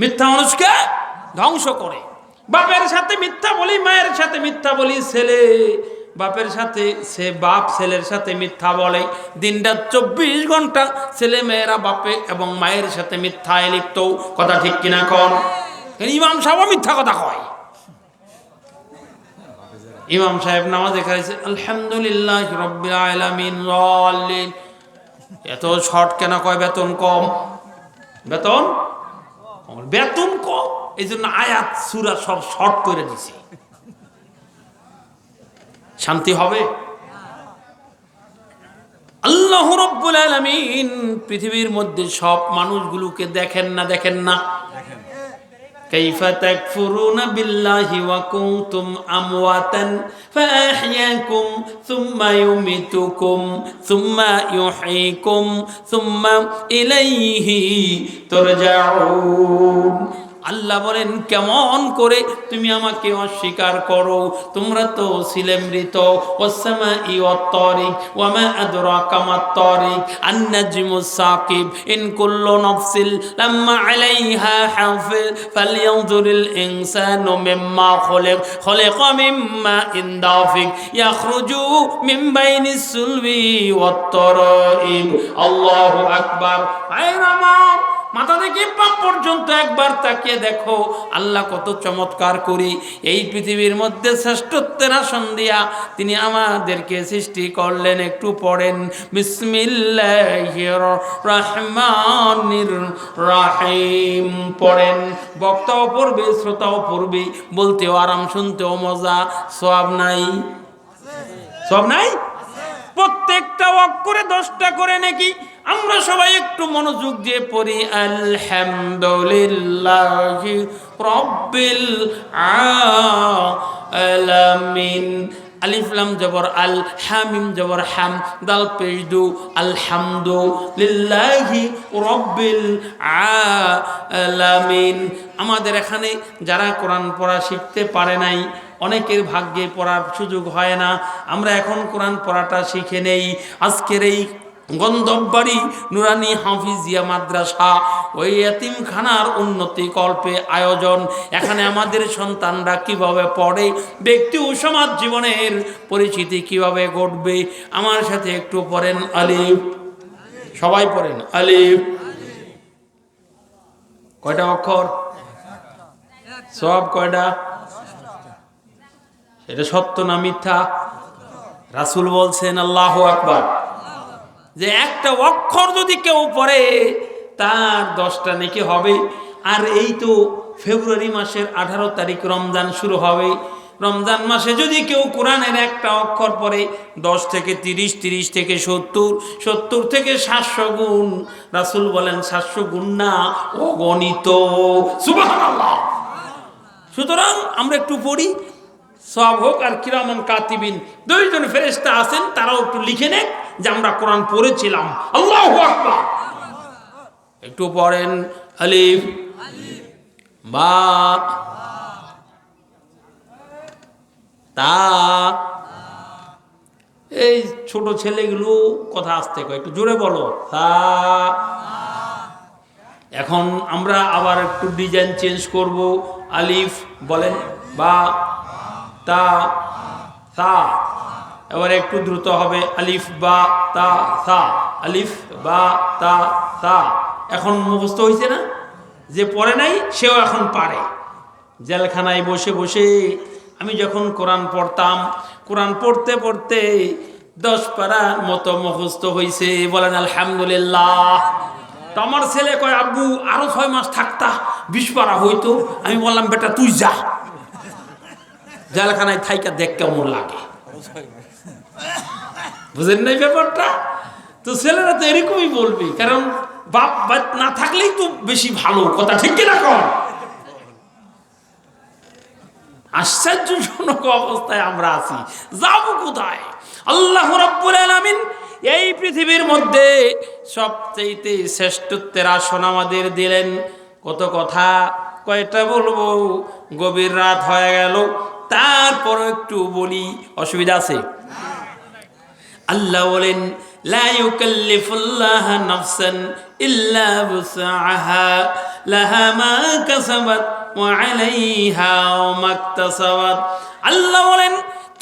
মিথ্যা মানুষকে ধ্বংস করে। বাপের সাথে মিথ্যা বলি, মায়ের সাথে মিথ্যা বলি, ছেলে বাপের সাথে, সে বাপ ছেলের সাথে মিথ্যা বলে। দিনটা 24 ঘন্টা ছেলে মেয়েরা বাপে এবং মায়ের সাথে মিথ্যায় লিপ্ত। কথা ঠিক কিনা কোন? ইমাম সাহেব মিথ্যা কথা কয়। ইমাম সাহেব নামাজে খাইছে আলহামদুলিল্লাহ রাব্বিল আলামিন রাল্লিন। এত শর্ট কেন কয়? বেতন কম। বেতন কম, এই জন্য আয়াত সূরা সব শর্ট করে দিছে। শান্তি হবে? আল্লাহ রাব্বুল আলামিন পৃথিবীর মধ্যে সব মানুষগুলোকে দেখেন না? দেখেন না? কাইফা তাকফুরুনা বিল্লাহি ওয়া কুনতুম আমওয়াতান ফাআহইয়াকুম সুম্মা ইউমিতুকুম সুম্মা ইউহয়িকুম সুম্মা ইলাইহি তুরজাউন। আল্লাহ বলেন, কেমন করে তুমি আমাকে অস্বীকার করো? তোমরা তো ছিলে মৃত। ওয়াসসামাই ওয়াত-তারিক ওয়া মা আদরাকা মাত-তারিক আন-নাজমুস সাকিব ইন কুল্লু নাফসিন লাম্মা আলাইহা হাফিজ ফালইয়ানজুরিল ইনসানু মিম্মা খুলিকা মিম্মা ইন দাফিক ইয়াখরুজু মিন বাইনিস সুলবি ওয়াত-তারাইব। আল্লাহু আকবার। আয়রামার মাথা থেকে পা পর্যন্ত একবার তাকিয়ে দেখো আল্লাহ কত চমৎকার করে এই পৃথিবীর মধ্যে শ্রেষ্ঠত্বের আসন দিয়া তিনি আমাদেরকে সৃষ্টি করলেন। একটু পড়েন বিসমিল্লাহির রহমানির রহিম পড়েন। বক্তাও পড়বে, শ্রোতাও পড়বে, বলতেও আরাম, শুনতেও মজা। সওয়াব নাই? সওয়াব নাই? প্রত্যেকটা অক্ষরে 10টা করে নাকি। আমরা সবাই একটু মনোযোগ দিয়ে পড়ি আলহামদুলিল্লাহি রাব্বিল আলামিন। আলিফ লাম জবর আল, হামিম জবর হাম, দাল পেশ দু, আলহামদুলিল্লাহি রাব্বিল আলামিন। আমাদের এখানে যারা কোরআন পড়া শিখতে পারে নাই, অনেকের ভাগ্যে পড়ার সুযোগ হয় না, আমরা এখন কোরআন পড়াটা শিখে নেই। আজকের এই গন্ধববাড়ি নুরানি হাফিজিয়া মাদ্রাসা ওই এতিমখানার উন্নতি কল্পে আয়োজন। এখানে আমাদের সন্তানরা কিভাবে পড়ে, ব্যক্তি ও সমাজ জীবনের পরিচিতি কিভাবে ঘটবে। আমার সাথে একটু পড়েন আলিফ সবাই পড়েন আলিফ। কয়টা অক্ষর? সব কয়টা? এটা সত্য না মিথ্যা? রাসূল বলছেন আল্লাহু আকবার, যে একটা অক্ষর যদি কেউ পড়ে তার 10টা নেকি হবে। আর এই তো ফেব্রুয়ারি মাসের 18 তারিখ রমজান শুরু হবে। রমজান মাসে যদি কেউ কোরআনের একটা অক্ষর পড়ে 10 থেকে 30, 30 থেকে 70, 70 থেকে 700 গুণ। রাসূল বলেন 700 গুণ না, অগণিত। সুবহানাল্লাহ। সুতরাং আমরা একটু পড়ি, সওয়াব হোক। আর কিরামান কাতিবিন, দুইজন ফেরেশতা আছেন, তারাও একটু লিখে নেন যে আমরা কোরআন পড়েছিলাম। আল্লাহু আকবার। একটু পড়েন আলিফ বা তা। এই ছোট ছেলেগুলো কথা আসতে কয়, একটু জোরে বলো তা। এখন আমরা আবার একটু ডিজাইন চেঞ্জ করব। আলিফ বলেন, বা তা সা। এবার একটু দ্রুত হবে, আলিফ বা তা সা, আলিফ বা তা সা। এখন মুখস্থ হয়েছে না? যে পড়ে নাই সেও এখন পারে। জেলখানায় বসে বসে আমি যখন কোরআন পড়তাম, কোরআন পড়তে পড়তে 10 পারার মতো মুখস্থ হয়েছে। বলেন আলহামদুলিল্লাহ। তো আমার ছেলে কয়, আব্বু আরো 6 মাস থাকতা 20 পারা হইতো। আমি বললাম, বেটা তুই যা, জেলখানায় থাইকা দেখ কেমন লাগে। বুঝেন নাই ব্যাপারটা? তো ছেলেরা তো এরকমই বলবে, কারণ বাপ না থাকলেই তো বেশি ভালো। কথা ঠিক কিনা কন? আশ্চর্যজনক অবস্থায় আমরা আছি, যাবো কোথায়? আল্লাহ রাব্বুল আলামিন এই পৃথিবীর মধ্যে সবচেয়ে শ্রেষ্ঠত্বের আসন আমাদের দিলেন। কত কথা, কয়টা বলবো? গভীর রাত হয়ে গেল, তারপর একটু বলি, অসুবিধা আছে? আল্লাহ বলেন, লা ইউকাল্লিফুল্লাহু নাফসান ইল্লা বুসআহা লাহা মা কাসাবাত ওয়া আলাইহা মা ইকতাসাবাত। আল্লাহ বলেন,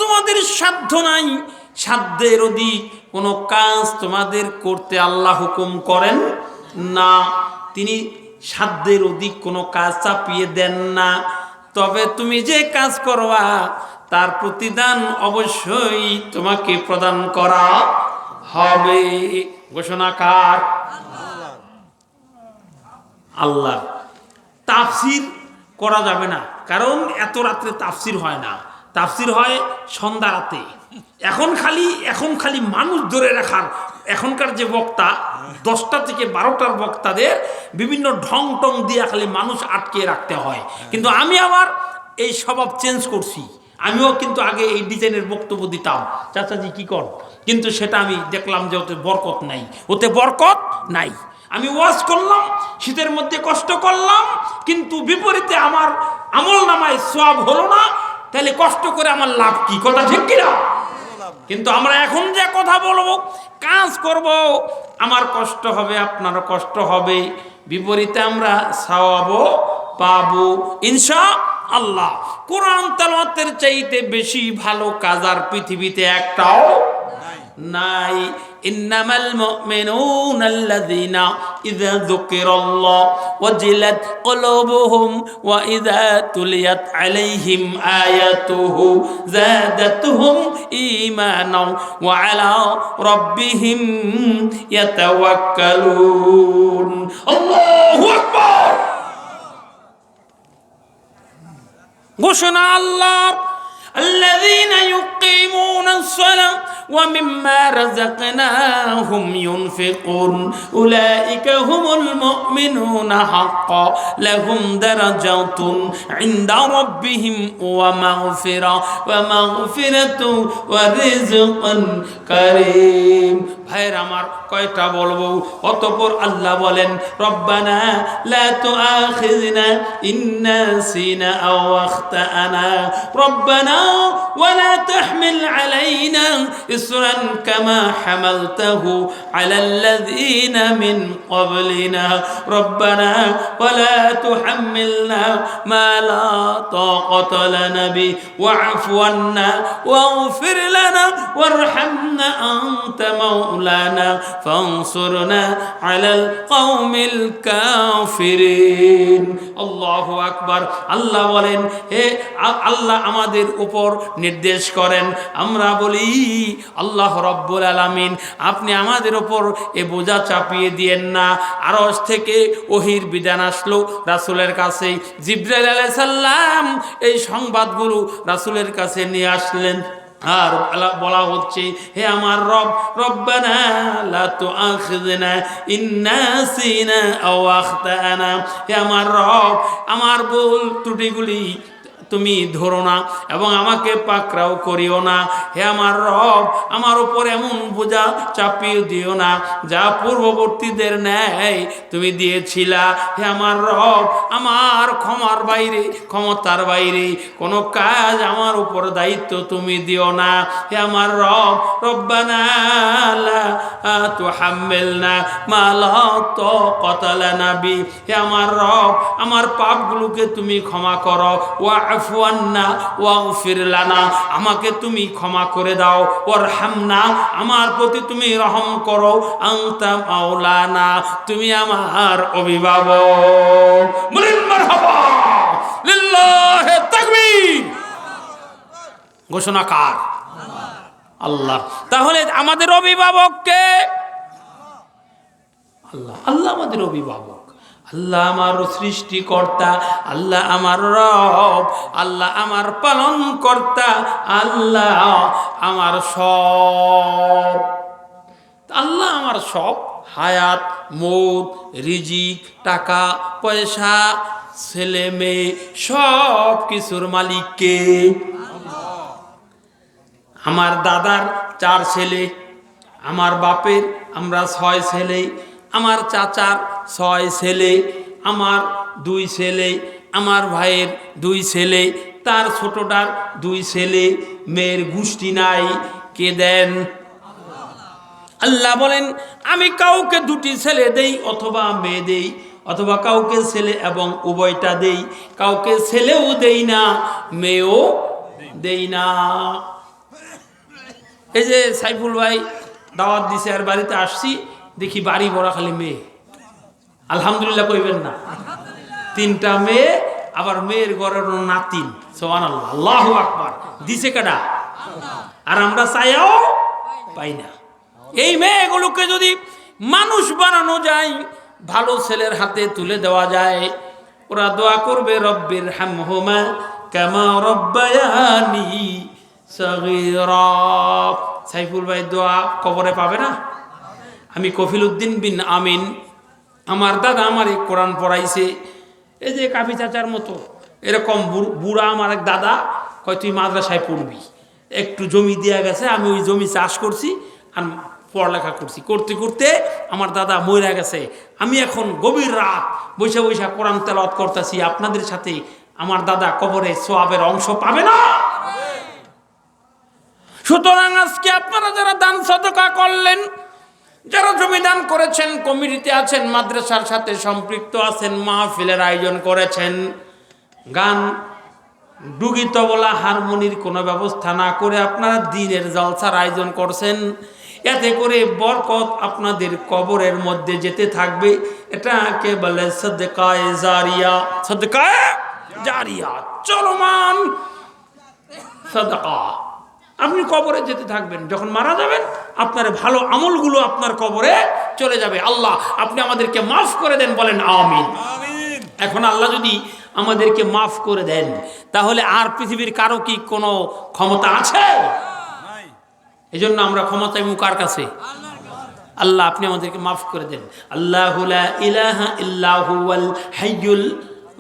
তোমাদের সাধ্য নাই, সাধ্যের অধিক কোনো কাজ তোমাদের করতে আল্লাহ হুকুম করেন না। তিনি সাধ্যের অধিক কোনো কাজ চাপিয়ে দেন না। তবে তুমি যে কাজ করবা তার প্রতিদান অবশ্যই তোমাকে প্রদান করা হবে। ঘোষণাকার আল্লাহ। তাফসির করা যাবে না, কারণ এত রাত্রে তাফসির হয় না। তাফসির হয় সন্ধ্যা রাতে। এখন খালি মানুষ ধরে রাখার, এখনকার যে বক্তা 10টা থেকে 12টার বক্তাদের বিভিন্ন ঢং টং দিয়ে খালি মানুষ আটকে রাখতে হয়। কিন্তু আমি আবার এই স্বভাব চেঞ্জ করছি। আমিও কিন্তু আগে এই ডিজাইনের বক্তব্য দিতাম, চাচাজি কি কর, কিন্তু সেটা আমি দেখলাম যে ওতে বরকত নাই, ওতে বরকত নাই। আমি ওয়াজ করলাম, শীতের মধ্যে কষ্ট করলাম, কিন্তু বিপরীতে আমার আমল নামায় সওয়াব হলো না। তাহলে কষ্ট করে আমার লাভ কি? কথা ঠিক কিনা? কিন্তু আমরা এখন যে কথা বলবো, কাজ করব, আমার কষ্ট হবে, আপনারও কষ্ট হবে, বিপরীতে আমরা সওয়াবও পাবো ইনশাআল্লাহ। কোরআন তেলাওয়াতের চাইতে বেশি ভালো কাজ আর পৃথিবীতে একটাও নাই। ইন্নামাল মুমিনুনা আল্লাযীনা ইযা যুকিরাল্লাহু ওয়াজিলাত কুলুবুহুম ওয়া ইযা তুলিয়াত আলাইহিম আয়াতুহু যাদাতুহুম ঈমানাও ওয়া আলা রাব্বিহিম ইয়াতাওয়াক্কালুন। আল্লাহু আকবার। ঘোষণা আল্লাহর, الذين يقيمون الصلاة ومما رزقناهم ينفقون أولئك هم المؤمنون حقا لهم درجات عند ربهم ومغفرة ورزق كريم। ভাইয়ের আমার, কয়টা বলবো? অতঃপর আল্লাহ বলেন, রব্বানা লা তুআখিযনা ইন নাসিনা আও আখতানা রব্বানা ওয়া লা তাহমিল আলাইনা إسرا كما حملته على الذين من قبلنا ربنا ولا تحملنا ما لا طاقة لنا به واعف عنا واغفر لنا وارحمنا أنت مولانا فانصرنا على القوم الكافرين الله أكبر আল্লাহ বলেন হে আল্লাহ আমাদের উপর নির্দেশ করেন আমরা বলি আল্লাহ রব্বুল আলামিন আপনি আমাদের উপর এ বোঝা চাপিয়ে দিয়েন না আরশ থেকে ওহীর বিধান আসলো রাসূলের কাছে জিবরাইল আলাইহিস সালাম এই সংবাদগুলো রাসূলের কাছে নিয়ে আসলেন আর বলা হচ্ছে হে আমার রব রব্বানা লা তুআখিযনা ইন নাসিনা আও আখতানা হে আমার রব আমার ভুল ত্রুটিগুলি তুমি ধরো না এবং আমাকে পাকড়াও করিও না হে আমার রব আমার উপর এমন বোঝা চাপিয়ে দিও না যা পূর্ববর্তীদের ন্যায় তুমি দিয়েছিলা হে আমার রব আমার ক্ষমতার বাইরে কোনো কাজ আমার উপর দায়িত্ব তুমি দিও না হে আমার রব রব্বানা লা তুহাম্মিলনা মা লা তাকাতা লানা বি হে আমার রব আমার পাপগুলোকে তুমি ক্ষমা করো ওয়াফুয়ান্না ওয়াগফির লানা আমাকে তুমি ক্ষমা করে দাও ওয়ারহামনা আমার প্রতি তুমি রহম করো আনতা মাওলানা তুমি আমার অভিভাবক বলেন মারহাবা লিল্লাহি তাকবীর ঘোষণা কার আল্লাহ তাহলে আমাদের অভিভাবক কে আল্লাহ আল্লাহ আমাদের অভিভাবক আল্লাহ আমার সৃষ্টিকর্তা আল্লাহ আমার রব আল্লাহ আমার পালনকর্তা আল্লাহ আমার সব আল্লাহ আমার সব হায়াত মৌত রিজিক টাকা পয়সা ছেলে মেয়ে সব কিছুর মালিক কে আমার দাদার 4 ছেলে আমার বাপের আমরা 6 ছেলে আমার চাচার 6 ছেলে আমার 2 ছেলে আমার ভাইয়ের 2 ছেলে তার ছোটটার 2 ছেলে মেয়ের গোষ্ঠী নাই কে দেন আল্লাহ বলেন আমি কাউকে 2টি ছেলে দেই অথবা মেয়ে দেই অথবা কাউকে ছেলে এবং উভয়টা দেই কাউকে ছেলেও দেই না মেয়েও দেই না এই যে সাইফুল ভাই দাওয়াত দিছে আর বাড়িতে আসছি দেখি বাড়ি ভরা খালি মেয়ে আলহামদুলিল্লাহ কইবেন না 3টা মেয়ে আবার মেয়ের ঘরের নাতিন সুবহানাল্লাহ আল্লাহু আকবার দিছে কেডা আর আমরা চাইও পাই না এই মেয়েগুলোকে যদি মানুষ বানানো যায় ভালো ছেলের হাতে তুলে দেওয়া যায় ওরা দোয়া করবে রব্বির হামহুমা কামা রব্বায়ানি সগীরা সাইফুল ভাই দোয়া কবরে পাবে না আমি কফিল উদ্দিন বিন আমিন আমার দাদা আমার এই কোরআন পড়াইছে এই যে কাফি চাচার মতো এরকম বুড়া আমার এক দাদা কয় তুই মাদ্রাসায় পড়বি একটু জমি দেয়া গেছে আমি ওই জমি চাষ করছি আর পড়ালেখা করছি করতে করতে আমার দাদা মরে গেছে আমি এখন গভীর রাত বৈশা বৈশা কোরআন তেলাওয়াত করতেছি আপনাদের সাথে আমার দাদা কবরে সওয়াবের অংশ পাবে না সুতরাং আজকে আপনারা যারা দান সদকা করলেন যারা জমি দান করেছেন কমিটিতে আছেন মাদ্রাসার সাথে সম্পৃক্ত আছেন মাহফিলের আয়োজন করেছেন গান ডুগি তবলা হারমোনির কোনো ব্যবস্থা না করে আপনারা দিনের জলসার আয়োজন করছেন এতে করে বরকত আপনাদের কবরের মধ্যে যেতে থাকবে এটাকে বলে সাদকায়ে জারিয়া সাদকায়ে জারিয়া চলমান সাদকা আপনি কবরে যেতে থাকবেন যখন মারা যাবেন আপনার ভালো আমলগুলো আপনার কবরে চলে যাবে আল্লাহ আপনি আমাদেরকে মাফ করে দেন বলেন আমিন এখন আল্লাহ যদি আমাদেরকে মাফ করে দেন তাহলে আর পৃথিবীর কারো কি কোনো ক্ষমতা আছে এজন্য আমরা ক্ষমা চাইবো কার কাছে আল্লাহ আপনি আমাদেরকে মাফ করে দেন আল্লাহু লা ইলাহা ইল্লা হুয়াল হাইয়ুল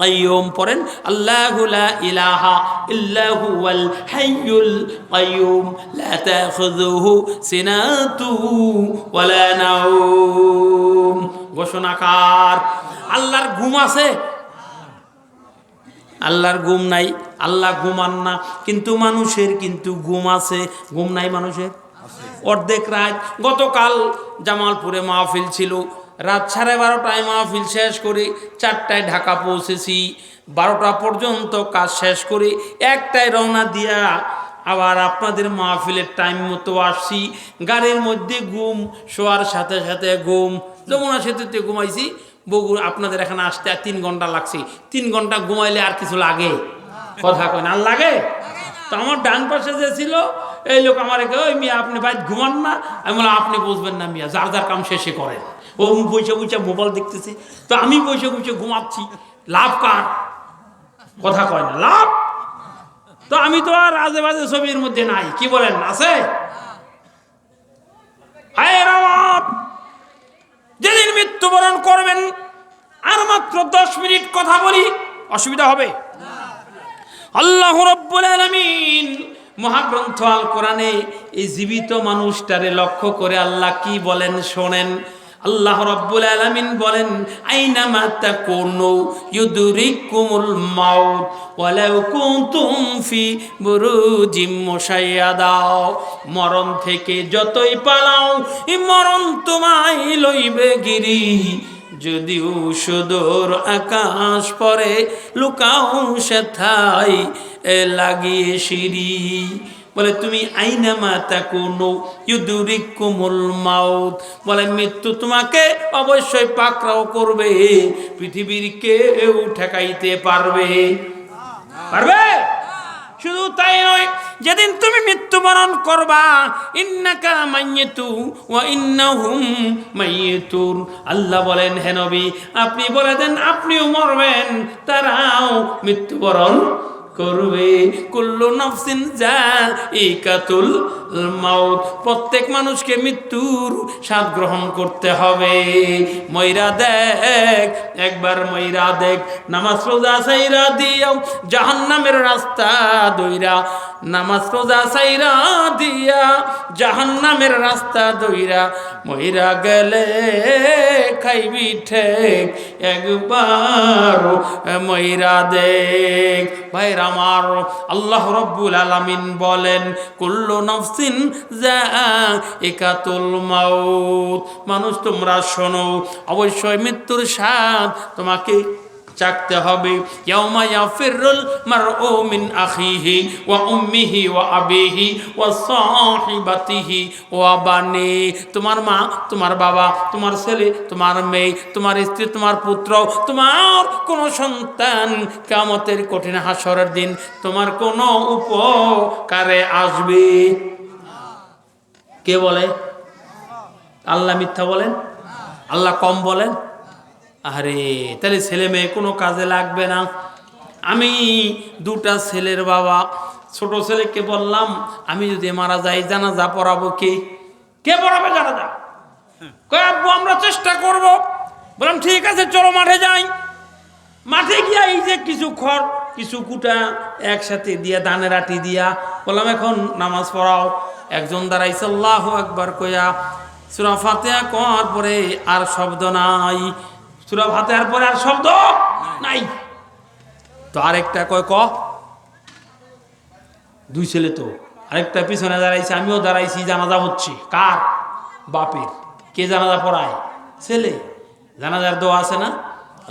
কাইয়ুম পড়েন আল্লাহু লা ইলাহা ইল্লা হুয়াল হাইয়ুল কাইয়ুম লা তাখুযুহু সিনাতু ওয়ালা নাওম ঘোষণাকার আল্লাহর ঘুম আছে আল্লাহর ঘুম নাই আল্লাহ ঘুমান না কিন্তু মানুষের কিন্তু ঘুম আছে ঘুম নাই মানুষের অর্ধেক রাত। গতকাল জামালপুরে মাহফিল ছিল, রাত 12:30টায় মাহফিল শেষ করে 4টায় ঢাকা পৌঁছেছি। 12টা পর্যন্ত কাজ শেষ করে 1টায় রওনা দিয়া আবার আপনাদের মাহফিলের টাইম মতো আসছি। গাড়ির মধ্যে ঘুম, শোয়ার সাথে সাথে ঘুম। যমুনা সেতুতে ঘুমাইছি, বগুড়া আপনাদের এখানে আসতে 3 ঘন্টা লাগছে। 3 ঘন্টা ঘুমাইলে আর কিছু লাগে? কথা কয় না, আর লাগে? তো আমার ডান পাশে যে ছিল এই লোক আমার ওই মিয়া আপনি ভাই ঘুমান না? আমি বললাম আপনি বুঝবেন না মিয়া, যার যার কাম শেষে করেন। ও বসে বসে মোবাইল দেখতেছে, তো আমি বসে বসে ঘুমাচ্ছি। লাভ কার? কথা কয় না, লাভ? তো আমি তো আর আজে বাজে ছবির মধ্যে নাই, কি বলেন, আছে? যেদিন মৃত্যুবরণ করবেন আর মাত্র 10 মিনিট কথা বলি, অসুবিধা হবে? আল্লাহ রাব্বুল আলামিন মহাগ্রন্থ আল কোরআনে এই জীবিত মানুষটারে লক্ষ্য করে আল্লাহ কি বলেন শোনেন। আল্লাহ রাব্বুল আলামিন বলেন, আইনামা তাকুনু ইউদরিকুমুল মাউত ওয়ালাউ কুনতুম ফি বুরুজিম মুশাইয়াদা। মরণ থেকে যতই পালাও, এই মরণ তোমায় লইবে গিরি। যদিও সুদূর আকাশ পরে লুকাও সেথায় লাগিয়ে সিঁড়ি। বলে তুমি আইনামা তাকুনু ইউদরিকুমুল মাউত, বলে মৃত্যু তোমাকে অবশ্যই পাকড়াও করবে, পৃথিবীর কেউ ঠেকাইতে পারবে? শুধু তাই নয়, যেদিন তুমি মৃত্যুবরণ করবা, ইন্নাকা মাইয়িতু ওয়া ইন্নাহুম মাইয়িতুন। আল্লাহ বলেন, হে নবী আপনি বলে দেন আপনিও মরবেন, তারাও মৃত্যুবরণ করবে। কুল্লু নাফসিন যায়িকাতুল মাউত, প্রত্যেক মানুষকে মৃত্যুর স্বাদ গ্রহণ করতে হবে। মইরা দেখ, একবার মইরা দেখ, নামাজ রোজা সাইরা দিয়াও জাহান্নামের রাস্তা দইরা, নামাজ রোজা সাইরা দিয়া জাহান্নামের রাস্তা দইরা, মইরা গেলে খাইবি ঠেক, একবার মইরা দেখ। ভাইরা আমার, আল্লাহ রাব্বুল আলামিন বলেন, কুল্লু নাফসিন যায়িকাতুল মাউত, মানুষ তোমরা শোনো, অবশ্যই মৃত্যুর স্বাদ তোমাকে চাকতে হবে। ইয়াউমা ইয়াফিরুল মারউ মিন আখিহি ওয়া উম্মিহি ওয়া আবিহি ওয়া সাহিবাতিহি ওয়া বানি। তোমার মা, তোমার বাবা, তোমার ছেলে, তোমার মেয়ে, তোমার স্ত্রী, তোমার পুত্র, তোমার কোনো সন্তান কিয়ামতের কঠিন হাসরের দিন তোমার কোনো উপকারে আসবে? কে বলে? আল্লাহ মিথ্যা বলেন? আল্লাহ কম বলেন? আরে তাহলে ছেলে মেয়ে কোনো কাজে লাগবে না। আমি 2টা ছেলের বাবা, ছোট ছেলেকে বললাম আমি যদি মারা যাই জানাজা পড়াবো কে? কে পড়াবে জানাজা? কয় আব্বু আমরা চেষ্টা করব। বললাম ঠিক আছে চলো মাঠে যাই। মাঠে গিয়া এই যে কিছু খড় কিছু কুটা একসাথে দিয়া ধানের আটি দিয়া বললাম এখন নামাজ পড়াও। একজন দাঁড়াইছে আল্লাহু আকবার কইয়া, সূরা ফাতিহা করার পরে আর শব্দ নাই, সূরা ফাতিহার পরে আর শব্দ নাই। তো আরেকটা কয় 2 ছেলে, তো আরেকটা পিছনে দাঁড়াইছে, আমিও দাঁড়াইছি, জানাজা হচ্ছে। কার? বাপের। কে জানাজা পড়ায়? ছেলে। জানাজার দোয়া আছে না?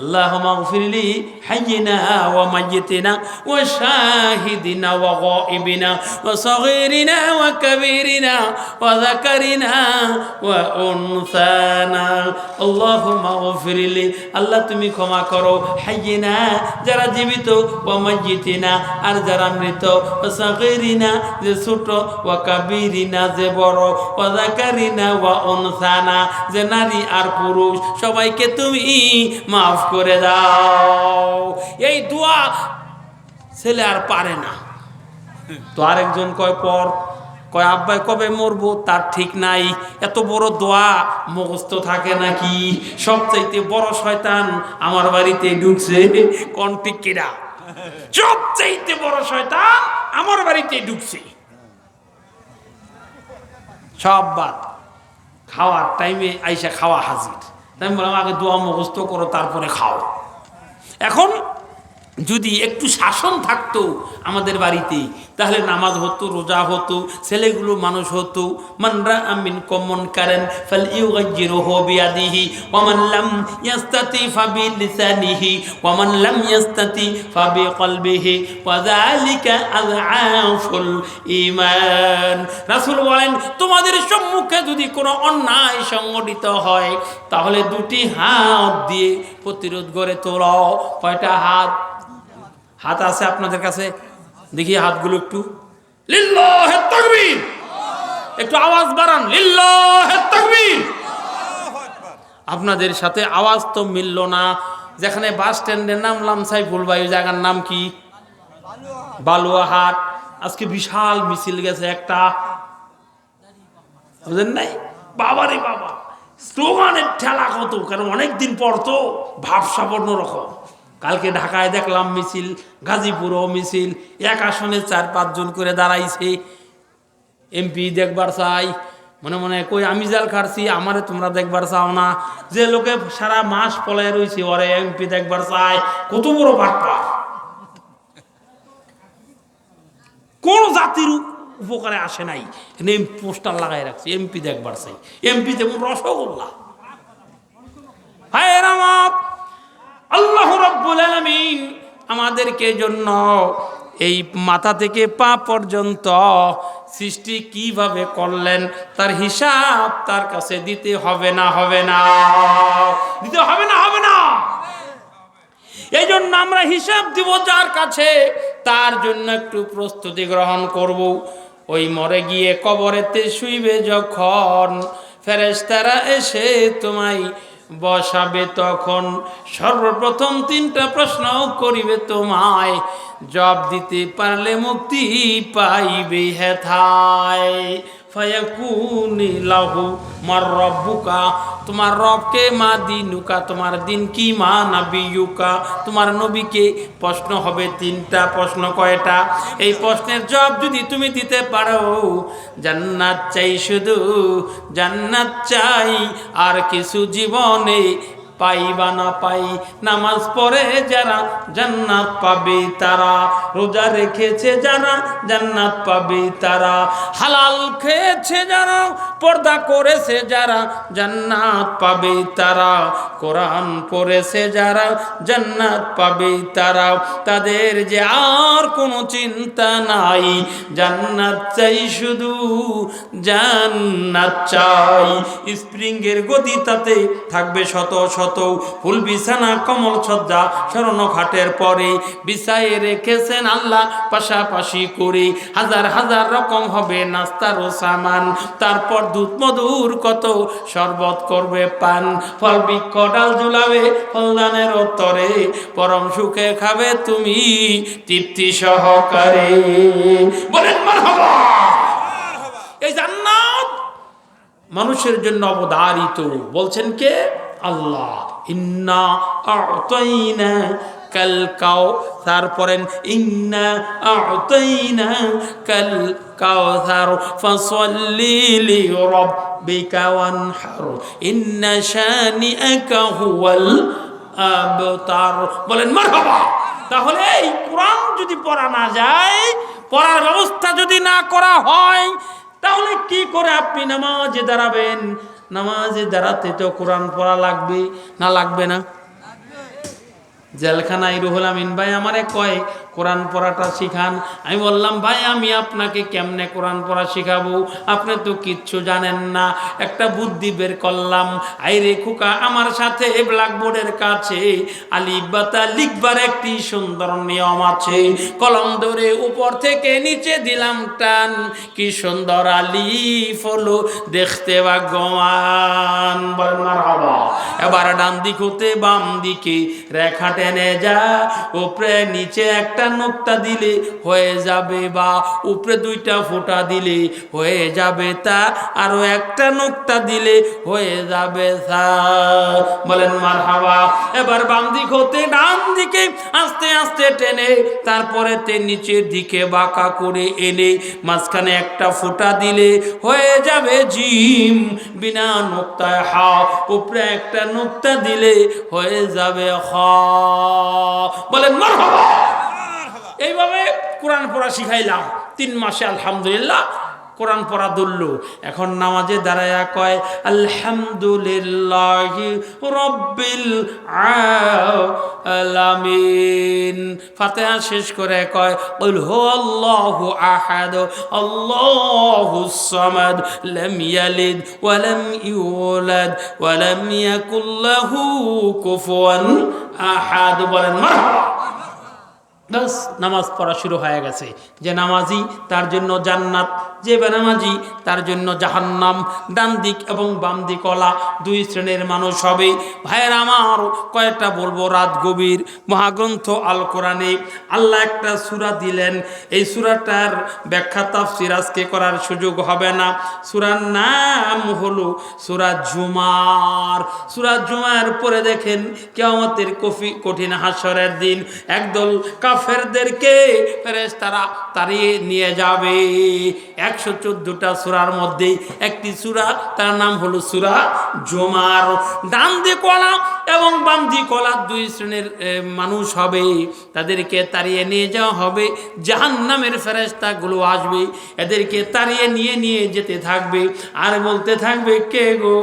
আল্লাহুম্মা গফিরলি হাইয়িনা ওয়া মাইয়িতিনা ওয়া শাহিদিনা ওয়া গায়িবিনা ওয়া সাগীরিনা ওয়া কাবীরিনা ওয়া যাকারিনা ওয়া উনসানা। আল্লাহুম্মা গফিরলি, আল্লাহ তুমি ক্ষমা করো, হাইয়িনা যারা জীবিত, ওয়া মাইয়িতিনা আর যারা মৃত, ওয়া সাগীরিনা যে ছোট, ওয়া কাবীরিনা যে বড়, ওয়া যাকারিনা ওয়া উনসানা যে নারী আর পুরুষ, সবাইকে তুমি মাফ করে দাও। এই দোয়া ছেলে আর পারে না। তো আরেকজন কয় পর, কয় আব্বাই কবে মরবো তার ঠিক নাই, এত বড় দোয়া মুখস্থ থাকে নাকি? সবচাইতে বড় শয়তান আমার বাড়িতে ঢুকছে। কোন ঠিক কিনা? সবচাইতে বড় শয়তান আমার বাড়িতে ঢুকছে। সব বাদ, খাওয়ার টাইমে আইসা খাওয়া হাজির। আমি বললাম আগে দোয়া মুখস্থ করো তারপরে খাও। এখন যদি একটু শাসন থাকতো আমাদের বাড়িতে, তাহলে নামাজ হতো, রোজা হতো, ছেলেগুলো মানুষ হতো। মান রাআ মিনকুম মুনকারান ফালইউগাইয়িরহু বিয়াদিহি ওয়া মান লাম ইস্তাতি ফাবিলিসানিহি ওয়া মান লাম ইস্তাতি ফাবিকলবিহি ওয়া যালিকা আযআফুল ঈমান। রাসূল বলেন, তোমাদের সম্মুখে যদি কোনো অন্যায় সংঘটিত হয়, তাহলে দুটি হাত দিয়ে প্রতিরোধ গড়ে তোলো। কয়টা হাত? হাত আছে আপনাদের কাছে? দেখি হাতগুলো একটু। লিল্লাহে তাকবীর, একটু আওয়াজ বাড়ান, লিল্লাহে তাকবীর। আপনাদের সাথে আওয়াজ তো মিলল না। যেখানে বাস স্ট্যান্ডের নামলাম সাইফুল ভাই, ওই জায়গার নাম কি? বালুয়াহাট। আজকে বিশাল মিছিল গেছে একটা, বুঝলেন নাই? বাবারে বাবা, স্লোগানের ঠেলা কত, কারণ অনেকদিন পর তো ভাবসাব অন্যরকম। কালকে ঢাকায় দেখলাম মিছিল, গাজীপুরও মিছিল, এক আসনে 4-5 জন করে দাঁড়াইছে। এমপি দেখবার চাই, মনে মনে কই আমি জাল খাটছি, আমারে তোমরা দেখবার চাও না। যে লোকে সারা মাস পলায় রয়েছে, ওরে এমপি দেখবার চাই। কত বড় বাটপা! কোন জাতির উপকারে আসে নাই, পোস্টার লাগাই রাখছে, এমপি দেখবার চাই। এমপি যেমন রসগোল্লা। হায় রামাত, আল্লাহ রাব্বুল আলামিন আমাদেরকে জন্য এই মাথা থেকে পা পর্যন্ত সৃষ্টি কিভাবে করলেন, তার হিসাব তার কাছে দিতে হবে না? হবে না? দিতে হবে না? হবে না? এই জন্য আমরা হিসাব দিব যার কাছে, তার জন্য একটু প্রস্তুতি গ্রহণ করব। ওই মরে গিয়ে কবরেতে শুইবে যখন, ফেরেশতারা এসে তোমায় বসাবে তখন সর্বপ্রথম 3টা প্রশ্ন করিবে তোমায়, জবাব দিতে পারলে মুক্তি পাইবে হেথায়। ফায়াকুনি লাহু মার রব্বুকা, তোমার রবকে, মা দিনুকা, তোমার দিন কি, মা নাবিয়ুকা, তোমার নবীকে। প্রশ্ন হবে 3টা। প্রশ্ন কয়টা? এই প্রশ্নের জবাব যদি তুমি দিতে পারো, জান্নাত চাই, শুধু জান্নাত চাই, আর কিছু জীবনে পাই বা না পাই। নামাজ পড়ে যারা জান্নাত পাবে তারা, রোজা রেখেছে যারা জান্নাত পাবে তারা, হালাল খেয়েছে যারা, পর্দা করেছে যারা জান্নাত পাবে তারা, কোরআন পড়েছে যারা জান্নাত পাবে তারা। তাদের যে আর কোনো চিন্তা নাই, জান্নাত চাই, শুধু জান্নাত চাই। স্প্রিংয়ের গদি তাতে থাকবে শত শত, ফুল বিছানা কমল সজ্জা স্বর্ণ খাটের পরে বিছায়ে রেখেছেন আল্লাহ পাশাপাশি করে। হাজার হাজার রকম হবে নাস্তার ও সামান, তারপর দুধ মধুর কত শরবত করবে পান। ফল বৃক্ষ ডাল ঝুলাবে ফলদানের উত্তরে, পরম সুখে খাবে তুমি তৃপ্তি সহকারে। বলেন মারহাবা। এই জান্নাত মানুষের জন্য অবধারিত। বলছেন কে? আল্লাহ। ইন্না আ'তাইনা কাল কাউসার, পড়েন ইন্না আ'তাইনা কাল কাউসার ফাসাল্লি লিরাব্বিকা ওয়ানহার ইন্না শানিআকা হুয়াল আবতার। বলেন মারহাবা। তাহলে এই কোরআন যদি পড়া না যায়, পড়ার ব্যবস্থা যদি না করা হয়, তাহলে কি করে আপনি নামাজে দাঁড়াবেন? নামাজে দাঁড়াতে তো কোরআন পড়া লাগবে না? লাগবে না? জেলখানায় রুহুল আমিন ভাই আমারে কয় কোরআন পড়াটা শিখান। আমি বললাম, ভাই আমি আপনাকে কেমনে কোরআন পড়া শিখাবো, আপনি তো কিচ্ছু জানেন না। একটা বুদ্ধি বের করলাম। আইরে খোকা, আমার সাথে ব্ল্যাকবোর্ডের কাছে আলিফ বা তা লিখবার একটি সুন্দর নিয়ম আছে। কলম ধরে উপর থেকে নিচে দিলাম টান, কি সুন্দর আলিফ হলো, দেখতে ভাগ্যবান। বলেন মারহাবা। এবার ডান দিক হতে বাম দিকে রেখা টেনে যা, উপরে নিচে একটা একটা নোক্তা দিলে হয়ে যাবে, বা উপরে 2টা ফোঁটা দিলে হয়ে যাবে তা, আরো একটা নোক্তা দিলে হয়ে যাবে তা। বলেন মারহাবা। এবার বাম দিক হতে ডান দিকে আস্তে আস্তে টেনে তারপরে নিচের দিকে বাঁকা করে এনে মাঝখানে একটা ফোঁটা দিলে হয়ে যাবে জিম, বিনা নোক্তায় হা, উপরে একটা নোক্তা দিলে হয়ে যাবে খ। বলেন মারহাবা। এইভাবে কোরআন পড়া শিখাইলাম 3 মাসে, আলহামদুলিল্লাহ কোরআন পড়া ধরল। এখন নামাজে দাঁড়ায়া কয় আলহামদুলিল্লাহি রাব্বিল আলামিন। ফাতিহা শেষ করে কয় কুল হুয়াল্লাহু আহাদ আল্লাহুস সামাদ লাম ইয়ালিদ ওয়া লাম ইউলাদ ওয়া লাম ইয়াকুল লাহু কুফুয়ান আহাদ। বলেন মারহাবা। বাস নামাজ পড়া শুরু হয়ে গেছে। যে নামাজি তার জন্য জান্নাত, যে বেনামাজি তার জন্য জাহান্নাম। ডান দিক এবং বাম দিক ওলা 2 শ্রেণীর মানুষ হবে। ভাইয়ের আমার, কয়েকটা বলবো। রাত গভীর, মহাগ্রন্থ আল কোরআনে আল্লাহ একটা সূরা দিলেন। এই সূরাটার ব্যাখ্যা তাফসীর আজকে করার সুযোগ হবে না। সূরার নাম হলো সূরা জুমার। সূরা জুমার পরে দেখেন কিয়ামতের কঠিন হাসরের দিন একদল কাফেরদেরকে ফেরেশতারা তাড়িয়ে নিয়ে যাবে। 114টা সূরার মধ্যে একটি সূরা, তার নাম হলো সূরা জুমার। ডান দিকওয়ালা এবং বাম দিকওয়ালা 2 শ্রেণীর মানুষ হবে। তাদেরকে তাড়িয়ে নিয়ে যাওয়া হবে। জাহান্নামের ফেরেশতাগুলো আসবে, এদেরকে তাড়িয়ে নিয়ে যেতে থাকবে আর বলতে থাকবে কে গো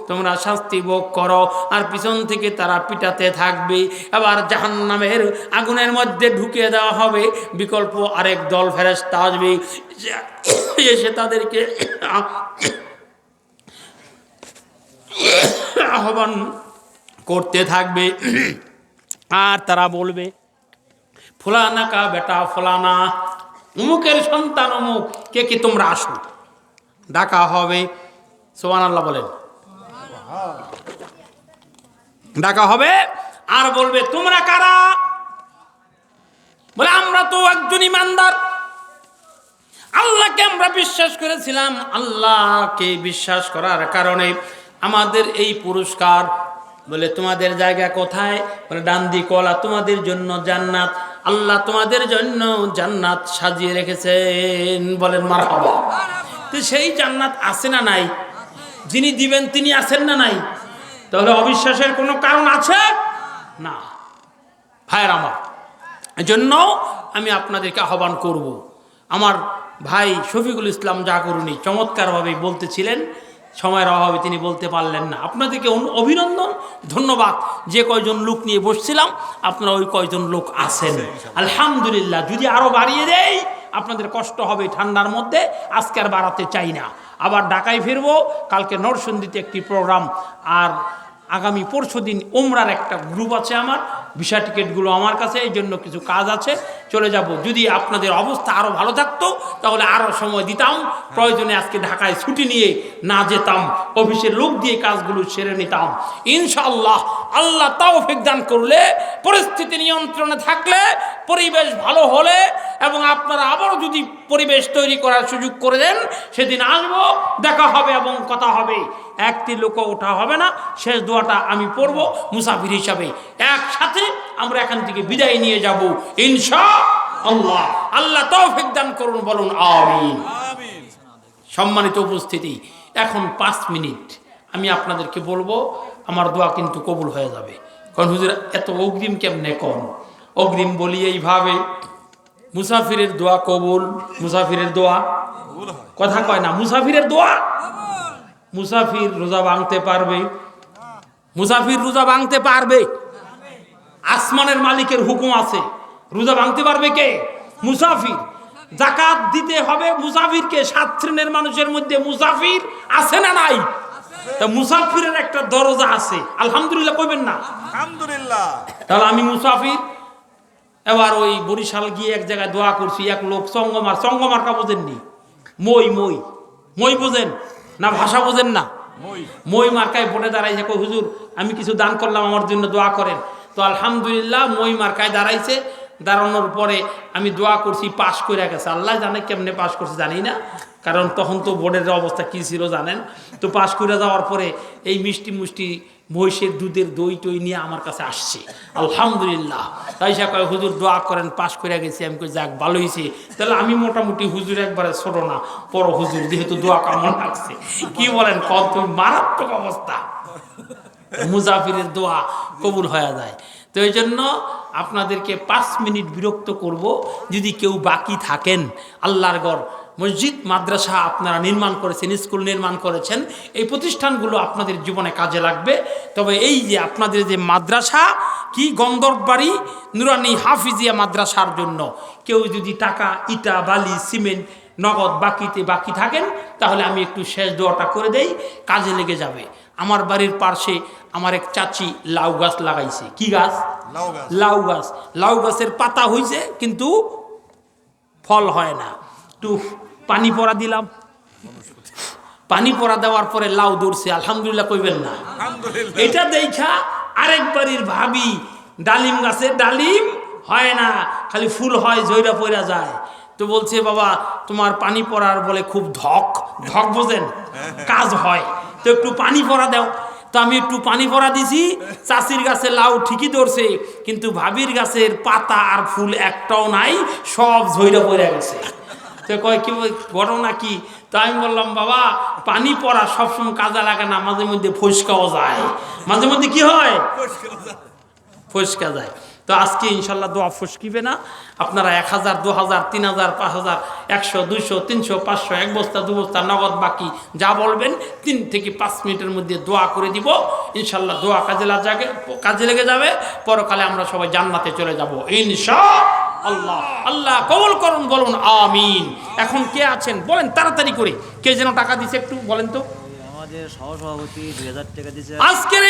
তোমরা শাস্তি ভোগ করো, আর পিছন থেকে তারা পিটাতে থাকবে। আবার জাহান্নামের আগুনের মধ্যে ঢুকিয়ে দেওয়া হবে। বিকল্প আরেক দল ফেরেশতা আসবে, এসে তাদেরকে আহ্বান করতে থাকবে। আর তারা বলবে ফুলানা কা বেটা ফুলানা, অমুকের সন্তান অমুক, কে কি তোমরা আসো। ডাকা হবে। সুবহানাল্লাহ বলেন। ডাকা হবে আর বলবে তোমরা কারা? বলে আমরা তো একজন ইমানদার, আল্লাহকে আমরা বিশ্বাস করেছিলাম। আল্লাহকে বিশ্বাস করার কারণে আমাদের এই পুরস্কার। বলে তোমাদের জায়গা কোথায়? বলে ডান দিকওয়ালা তোমাদের জন্য জান্নাত, আল্লাহ তোমাদের জন্য জান্নাত সাজিয়ে রেখেছেন। বলেন মারহাবা। তো সেই জান্নাত আছে না নাই? যিনি দিবেন তিনি আছেন না নাই? তাহলে অবিশ্বাসের কোনো কারণ আছে না। ভাইয়ের আমার, এজন্য আমি আপনাদেরকে আহ্বান করব। আমার ভাই শফিকুল ইসলাম জাগরুনি চমৎকারভাবে বলতেছিলেন, সময়ের অভাবে তিনি বলতে পারলেন না। আপনাদেরকে অভিনন্দন, ধন্যবাদ। যে কয়জন লোক নিয়ে বসছিলাম আপনারা ওই কয়জন লোক আছেন, আলহামদুলিল্লাহ। যদি আরো বাড়িয়ে দেই আপনাদের কষ্ট হবে ঠান্ডার মধ্যে। আজকে আর বাড়াতে চাই না। আবার ঢাকায় ফিরবো, কালকে নরসিংদীতে একটি প্রোগ্রাম, আর আগামী পরশুদিন উমরার একটা গ্রুপ আছে আমার। ভিসা টিকিটগুলো আমার কাছে, এই জন্য কিছু কাজ আছে, চলে যাব। যদি আপনাদের অবস্থা আরও ভালো থাকতো তাহলে আরও সময় দিতাম। প্রয়োজনে আজকে ঢাকায় ছুটি নিয়ে না যেতাম, অফিসের লোক দিয়ে কাজগুলো সেরে নিতাম। ইনশাআল্লাহ আল্লাহ তৌফিক দান করলে, পরিস্থিতি নিয়ন্ত্রণে থাকলে, পরিবেশ ভালো হলে, এবং আপনারা আবারও যদি পরিবেশ তৈরি করার সুযোগ করে দেন, সেদিন আসবো, দেখা হবে এবং কথা হবে। একটি লোক ওঠা হবে না। শেষ দোয়াটা আমি পড়ব মুসাফির হিসাবে। একসাথে আমরা এখান থেকে বিদায় নিয়ে যাব ইনশাআল্লাহ। আল্লাহ তৌফিক দান করুন, বলুন আমিন। সম্মানিত উপস্থিতি, এখন 5 মিনিট আমি আপনাদেরকে বলবো, আমার দোয়া কিন্তু কবুল হয়ে যাবে। কারণ হুজুর এত অগ্রিম কেমনে কোন? অগ্রিম বলি এইভাবে, মুসাফিরের দোয়া কবুল। মুসাফিরের দোয়া কথা কয় না, মুসাফিরের দোয়া। মুসাফির রোজা ভাঙতে পারবে, মুসাফির রোজা ভাঙতে পারবে। আসমানের মালিকের হুকুম আছে, রোজা ভাঙতে পারবে কে? মুসাফির। যাকাত দিতে হবে মুসাফিরকে। 7 শ্রেণীর মানুষের মধ্যে মুসাফির আছে না নাই? তা মুসাফিরের একটা দরজা আছে, আলহামদুলিল্লাহ কইবেন না? আলহামদুলিল্লাহ। তাহলে আমি মুসাফির। এবার ওই বরিশাল গিয়ে এক জায়গায় দোয়া করছি, এক লোক সঙ্গমার কা বোঝেননি? মই মই মই বোঝেন না? ভাষা বোঝেন না? মই মার্কায় ভোটে দাঁড়াইছে, কই হুজুর আমি কিছু দান করলাম, আমার জন্য দোয়া করেন। তো আলহামদুলিল্লাহ মই মার্কায় দাঁড়াইছে। দাঁড়ানোর পরে আমি দোয়া করছি, পাশ করে গেছে। আল্লাহ জানে কেমনে পাশ করছে জানি না, কারণ তখন তো বোর্ডের অবস্থা কী ছিল জানেন তো। পাশ করে যাওয়ার পরে এই মিষ্টি মুষ্টি মহিষের দুধের দই টই নিয়ে আমার কাছে আসছে, আলহামদুলিল্লাহ। তাই সে কয় হুজুর দোয়া করেন, পাশ করে গেছি। আমি কই যাক ভালো হয়েছে, তাহলে আমি মোটামুটি হুজুর একবারে ছোট না, বড় হুজুর, যেহেতু দোয়া কেমন লাগছে। কি বলেন কত মারাত্মক অবস্থা, মুজাফিরের দোয়া কবুল হয়ে যায়। তো এই জন্য আপনাদেরকে 5 মিনিট বিরক্ত করব। যদি কেউ বাকি থাকেন, আল্লাহর ঘর, মসজিদ, মাদ্রাসা আপনারা নির্মাণ করেছেন, স্কুল নির্মাণ করেছেন, এই প্রতিষ্ঠানগুলো আপনাদের জীবনে কাজে লাগবে। তবে এই যে আপনাদের যে মাদ্রাসা, কি গন্ধর্ববাড়ি নুরানি হাফিজিয়া মাদ্রাসার জন্য কেউ যদি টাকা, ইটা, বালি, সিমেন্ট নগদ বাকি থাকেন, তাহলে আমি একটু শেষ দোয়াটা করে দেই, কাজে লেগে যাবে। আমার বাড়ির পাশে আমার এক চাচি লাউ গাছ লাগাইছে। কি গাছ? লাউ গাছ। লাউ গাছের পাতা হইছে কিন্তু ফল হয় না। একটু পানি পড়া দিলাম, পানি পড়া দেওয়ার পরে লাউ ধরছে, আলহামদুলিল্লাহ কইবেন না? এটা দেখা আরেক বাড়ির ভাবি ডালিম গাছে ডালিম হয় না, খালি ফুল হয়, জয়রা পয়রা যায়। তো বলছে বাবা তোমার পানি পড়ার বলে খুব ধক বোঝেন, কাজ হয়, তো একটু পানি পড়া দাও। তো আমি একটু পানি পড়া দিছি, চাষির গাছে লাউ ঠিকই ধরছে, কিন্তু ভাবির গাছের পাতা আর ফুল একটাও নাই, সব ঝইরা পড়ে গেছে। তো কয় কি ঘটনা কি? তো আমি বললাম বাবা পানি পড়া সবসময় কাজে লাগে না, মাঝে মধ্যে ফসকাও যায়, মাঝে মধ্যে কি হয়, ফসকা যায়। তো আজকে ইনশাল্লাহ দোয়া ফসকিবে না। আপনারা 1000, 2000, 3000, 5000, 100, 200, 300, 500, 1 বস্তা 2 বস্তা নগদ বাকি যা বলবেন 3 থেকে 5 মিনিটের মধ্যে দোয়া করে দিব। ইনশাল্লাহ দোয়া কাজে লেগে যাবে। পরকালে আমরা সবাই জান্নাতে চলে যাব ইনশাআল্লাহ। আল্লাহ কবুল করুন, বলুন আমিন। এখন কে আছেন বলেন তাড়াতাড়ি করে, কে যেন টাকা দিছে একটু বলেন তো। আমাদের সহসভাপতি 2000 টাকা দিয়েছে। আজকের